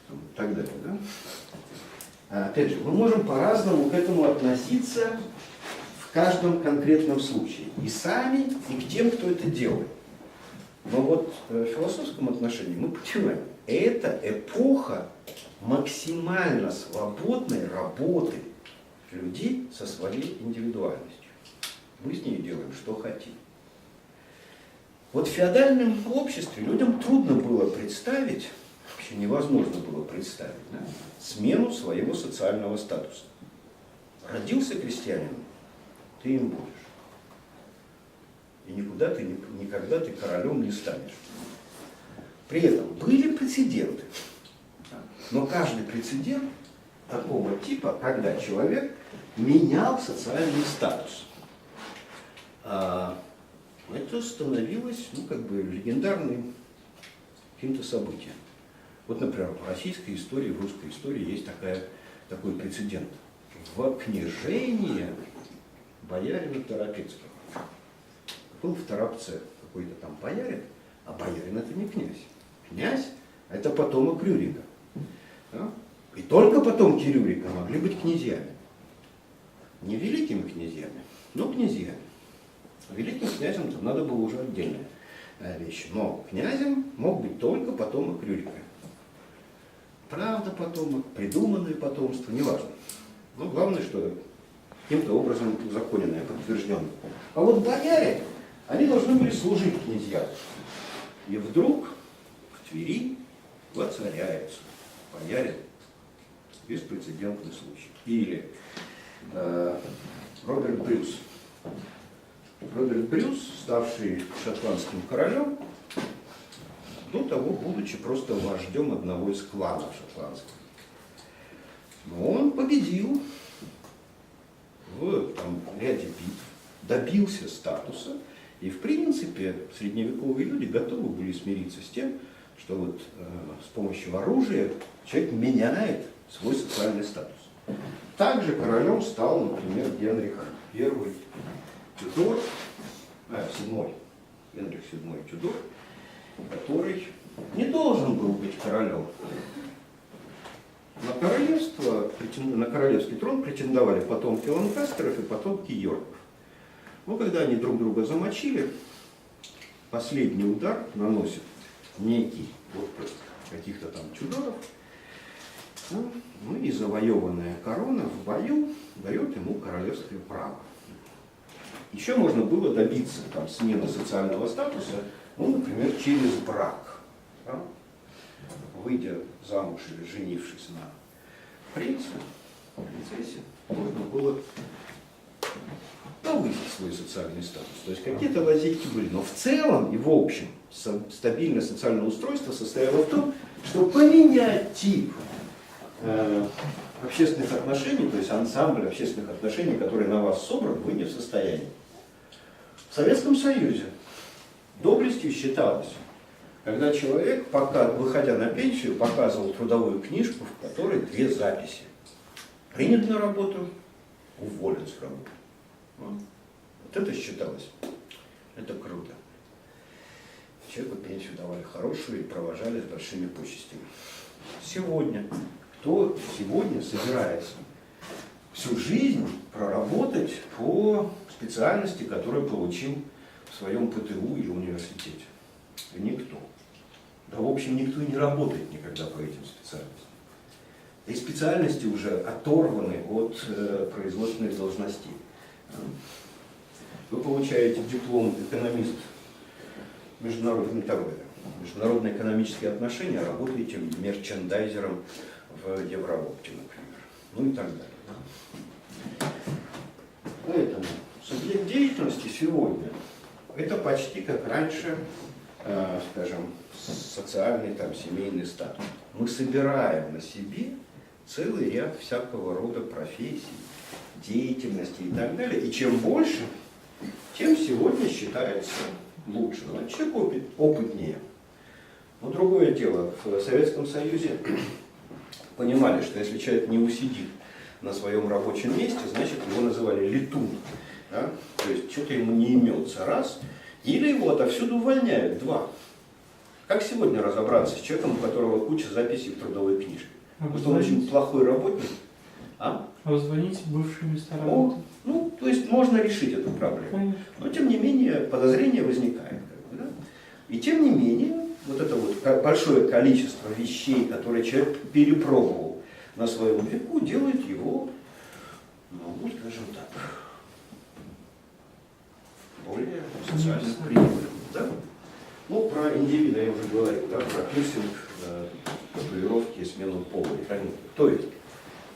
и так далее. Да? Опять же, мы можем по-разному к этому относиться в каждом конкретном случае. И сами, и к тем, кто это делает. Но вот в философском отношении мы понимаем, это эпоха максимально свободной работы людей со своей индивидуальностью. Мы с ней делаем, что хотим. Вот в феодальном обществе людям трудно было представить, вообще невозможно было представить, да, смену своего социального статуса. Родился крестьянином, ты им будешь. И никогда ты королем не станешь. При этом были прецеденты. Но каждый прецедент такого типа, когда человек менял социальный статус, это становилось, легендарным каким-то событием. Вот, например, в российской истории, в русской истории есть такой прецедент. В княжение боярина Торопецкого. Был в Торопце какой-то там боярин, а боярин это не князь. Князь это потомок Рюрика. Да? И только потомки Рюрика могли быть князьями. Не великими князьями, но князьями. Великим князем там надо было уже отдельная вещь. Но князем мог быть только потомок Рюрика. Правда потомок, придуманное потомство, неважно. Но главное, что каким-то образом узаконенное, подтвержденное. А вот бояре, они должны были служить князьям. И вдруг в Твери воцаряется боярин. Беспрецедентный случай. Или Роберт Брюс. Роберт Брюс, ставший шотландским королем, до того, будучи просто вождем одного из кланов шотландских. Но он победил в ряде битв, добился статуса, и в принципе средневековые люди готовы были смириться с тем, что вот с помощью оружия человек меняет свой социальный статус. Также королем стал, например, Генрих I Тюдор, Генрих VII Тюдор, который не должен был быть королем. На королевский трон претендовали потомки Ланкастеров и потомки Йорков. Но когда они друг друга замочили, последний удар наносит некий отпрыск каких-то там Тюдоров, и завоеванная корона в бою дает ему королевское право. Еще можно было добиться смены социального статуса, например, через брак. Да? Выйдя замуж или женившись на принце, принцессе, можно было повысить свой социальный статус. То есть какие-то лазейки были. Но в целом и в общем стабильное социальное устройство состояло в том, что поменять тип общественных отношений, то есть ансамбль общественных отношений, который на вас собран, вы не в состоянии. В Советском Союзе доблестью считалось, когда человек, выходя на пенсию, показывал трудовую книжку, в которой 2 записи. Принят на работу, уволен с работы. Вот это считалось. Это круто. Человеку пенсию давали хорошую и провожали с большими почестями. Кто сегодня собирается всю жизнь проработать по специальности, которую получил в своем ПТУ или университете? Никто. Да, в общем, никто и не работает никогда по этим специальностям. И специальности уже оторваны от производственных должностей. вы получаете диплом экономист международной торговли, международные экономические отношения, работаете мерчендайзером в Евроопте, например, ну и так далее. Поэтому субъект деятельности сегодня это почти как раньше, скажем, социальный, там, семейный статус. Мы собираем на себе целый ряд всякого рода профессий, деятельности и так далее. И чем больше, тем сегодня считается лучше. Значит, человек опытнее. Но другое дело, в Советском Союзе понимали, что если человек не усидит на своем рабочем месте, значит его называли летун. Да? То есть что-то ему не имется, раз, или его отовсюду увольняют, два. Как сегодня разобраться с человеком, у которого куча записей в трудовой книжке? Вот он очень плохой работник. А звонить бывшие места работы? Ну, то есть можно решить эту проблему. Конечно. Но тем не менее подозрение возникает. Как бы, да? И тем не менее, вот это вот большое количество вещей, которые человек перепробовал на своем веку, делает его, ну, скажем так, более социально приемлемым. Да? Ну, про индивида я уже говорил, да, про пирсинг, татуировки, смену пола и так далее. То есть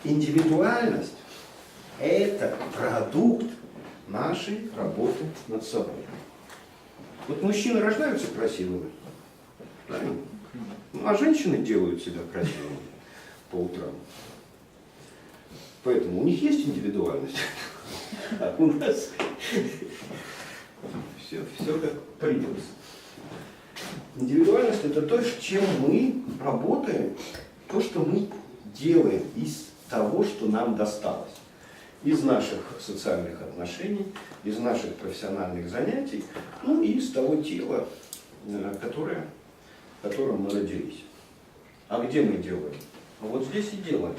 индивидуальность – это продукт нашей работы над собой. Вот мужчины рождаются красивыми, правильно? Ну, а женщины делают себя красивыми по утрам. Поэтому у них есть индивидуальность, а у нас все как придется. Индивидуальность – это то, чем мы работаем, то, что мы делаем из того, что нам досталось. Из наших социальных отношений, из наших профессиональных занятий, ну и из того тела, которым мы родились. А где мы делаем? Вот здесь и делаем.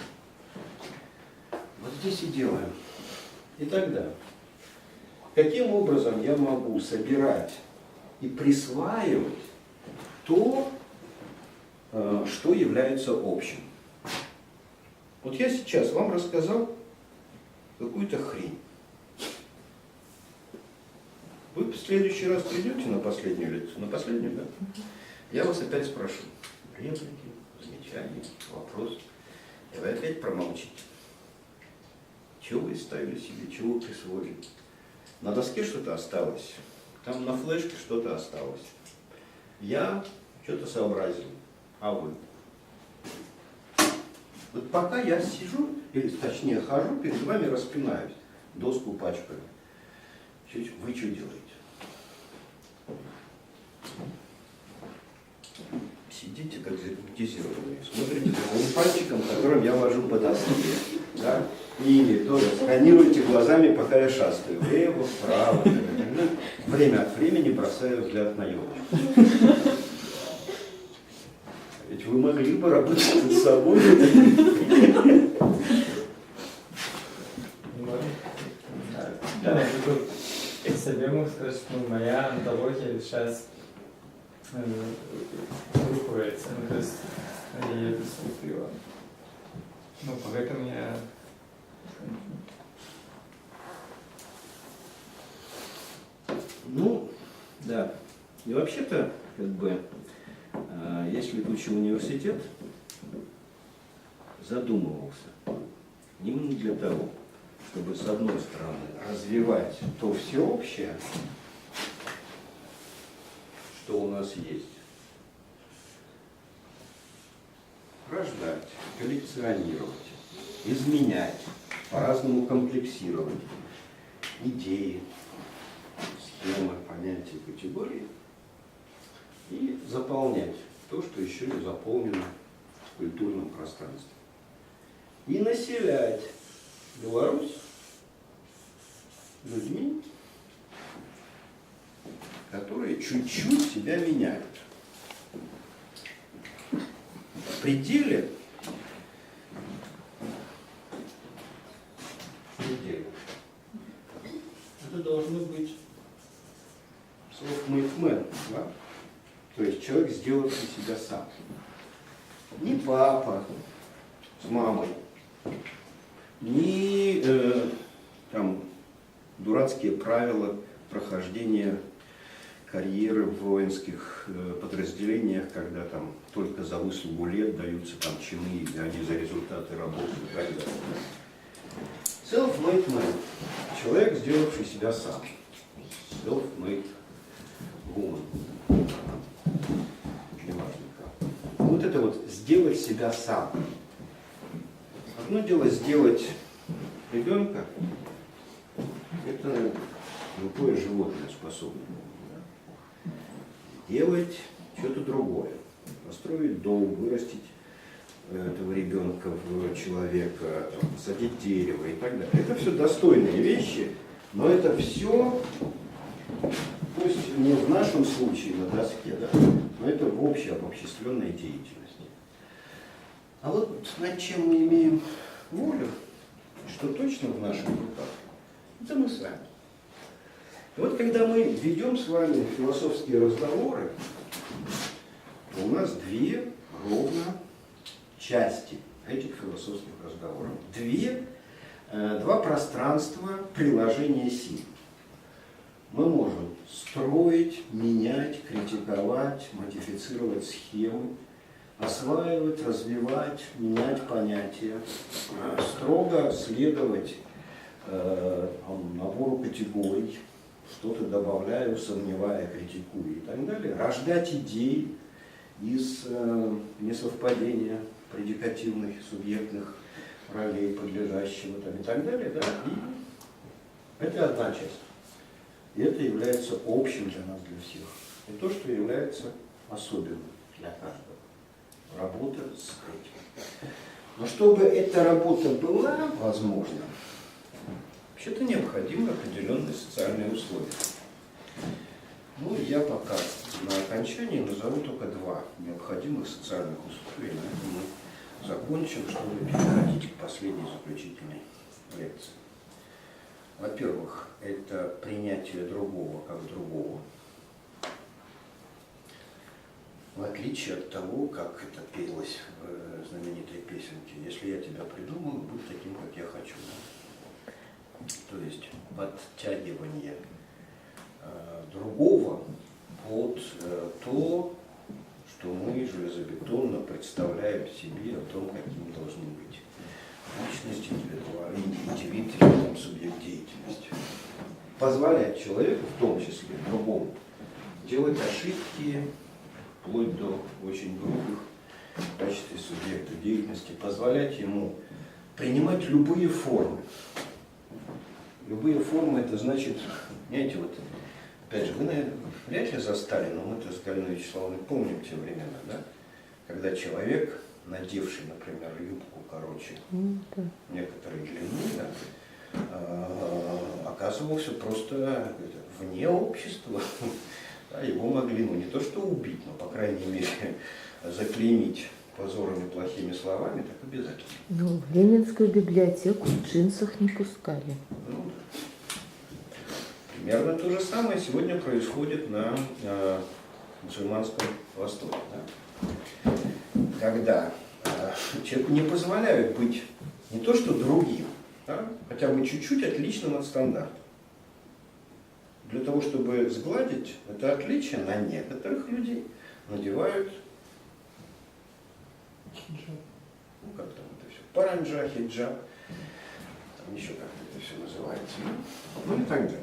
Вот здесь и делаем. И тогда, каким образом я могу собирать и присваивать то, что является общим? Вот я сейчас вам рассказал какую-то хрень. Вы в следующий раз придете на последнюю лекцию? На последнюю, да? Я вас опять спрошу. Реплики, замечания, вопросы. И вы опять промолчите. Чего вы ставили себе, чего вы присвоили? На доске что-то осталось. Там на флешке что-то осталось. Я что-то сообразил. А вы? Вот пока я сижу, или точнее хожу, перед вами распинаюсь, доску пачкаю. Вы что делаете? Сидите как загипнотизированные, смотрите за моим пальчиком, которым я вожу по доске. Да? Или тоже сканируйте глазами, пока я шастаю. Влево, вправо. Время от времени бросаю взгляд на елочку. Ведь вы могли бы работать над собой. Да, тут к себе могу сказать, что моя антология сейчас рухается, ну, то есть я ее приступила. Ну, поэтому я... Ну, да. И вообще-то, как бы, если летучий университет задумывался именно для того, чтобы, с одной стороны, развивать то всеобщее, что у нас есть, рождать, коллекционировать, изменять, по-разному комплексировать идеи, схемы, понятия, категории и заполнять то, что еще не заполнено в культурном пространстве. И населять Беларусь людьми, которые чуть-чуть себя меняют. В пределе это должно быть self-made man, да? То есть человек, сделавший себя сам. Не папа с мамой, не там дурацкие правила прохождение карьеры в воинских подразделениях, когда там только за выслугу лет даются там чины, а не за результаты работы и так далее. Self-made man. Человек, сделавший себя сам. Self-made woman. Неважно как. Вот это вот сделать себя сам. Одно дело сделать ребенка, это любое животное способно. Делать что-то другое. Построить дом, вырастить этого ребенка в человека, там, посадить дерево и так далее. Это все достойные вещи, но это все, пусть не в нашем случае на доске, да, но это в общей обобществленной деятельности. А вот над чем мы имеем волю, что точно в наших руках, это мы сами. И вот когда мы ведем с вами философские разговоры, у нас две ровно части этих философских разговоров. Два пространства приложения сил. Мы можем строить, менять, критиковать, модифицировать схемы, осваивать, развивать, менять понятия, строго следовать набору категорий, что-то добавляя, усомневая, критикуя и так далее, рождать идеи из несовпадения предикативных, субъектных ролей подлежащего там, и так далее. Да? И это одна часть. И это является общим для нас, для всех. И то, что является особенным для каждого. Работа с этим. Но чтобы эта работа была возможна, вообще-то необходимы определенные социальные условия. Ну, я пока на окончании назову только два необходимых социальных условия. На этом мы закончим, чтобы переходить к последней заключительной лекции. Во-первых, это принятие другого как другого. В отличие от того, как это пелось в знаменитой песенке. Если я тебя придумал, будь таким, как я хочу. То есть подтягивание другого под то, что мы железобетонно представляем себе о том, каким должны быть личность, индивид или там, субъект деятельности. Позволять человеку, в том числе другому, делать ошибки, вплоть до очень грубых в качестве субъекта деятельности, позволять ему принимать любые формы. Любые формы, это значит, знаете, вот, опять же, вы, наверное, вряд ли застали, но мы-то с Галиной Вячеславовной помним те времена, да? Когда человек, надевший, например, юбку короче некоторой длины, да, оказывался просто вне общества. Да, его могли, ну не то что убить, но, по крайней мере, заклеймить позорными плохими словами, так обязательно. Ну, в Ленинскую библиотеку в джинсах не пускали. Ну, примерно то же самое сегодня происходит на мусульманском Востоке. Да? Когда человеку не позволяют быть не то что другим, да, хотя бы чуть-чуть отличным от стандарта. Для того, чтобы сгладить это отличие, на некоторых людей надевают хиджаб. Ну, как там это все? Паранджа, хиджаб. Там еще как-то это все называется. Ну и так далее.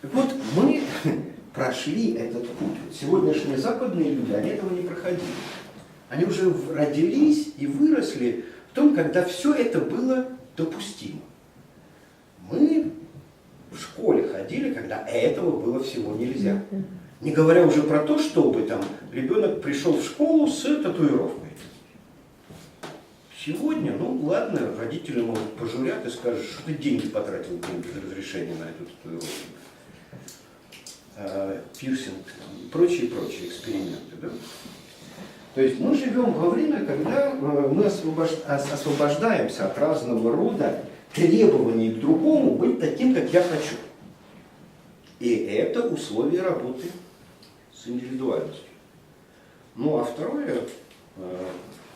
Так вот, мы прошли этот путь. Сегодняшние западные люди, они этого не проходили. Они уже родились и выросли в том, когда все это было допустимо. Мы в школе ходили, когда этого было всего нельзя. Не говоря уже про то, чтобы там ребенок пришел в школу с татуировкой. Сегодня, ну ладно, родители могут пожурят и скажут, что ты деньги потратил без разрешения на эту татуировку. Пирсинг и прочие эксперименты. Да? То есть мы живем во время, когда мы освобождаемся от разного рода требований к другому быть таким, как я хочу. И это условие работы с индивидуальностью. Ну а второе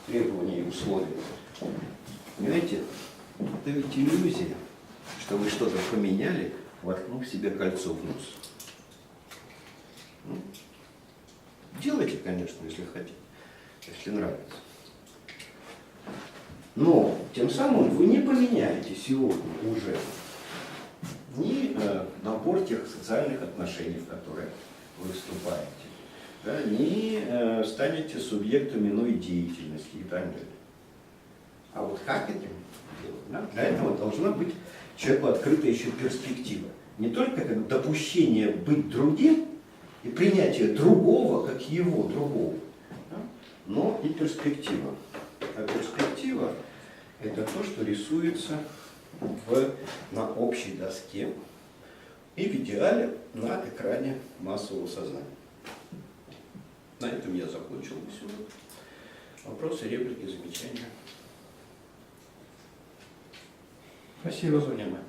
требование и условие, понимаете, это ведь иллюзия, что вы что-то поменяли, воткнув себе кольцо в нос. Ну, делайте, конечно, если хотите, если нравится. Но тем самым вы не поменяете сегодня уже ни набор тех социальных отношений, в которые вы вступаете, да, ни станете субъектом иной деятельности и так далее. А вот как этим делать? Да? Для этого должна быть человеку открыта еще перспектива. Не только как допущение быть другим и принятие другого, как его другого, да? Но и перспектива. А перспектива – это то, что рисуется на общей доске и в идеале на экране массового сознания. На этом я закончил беседу. Вопросы, реплики, замечания? Спасибо. За внимание.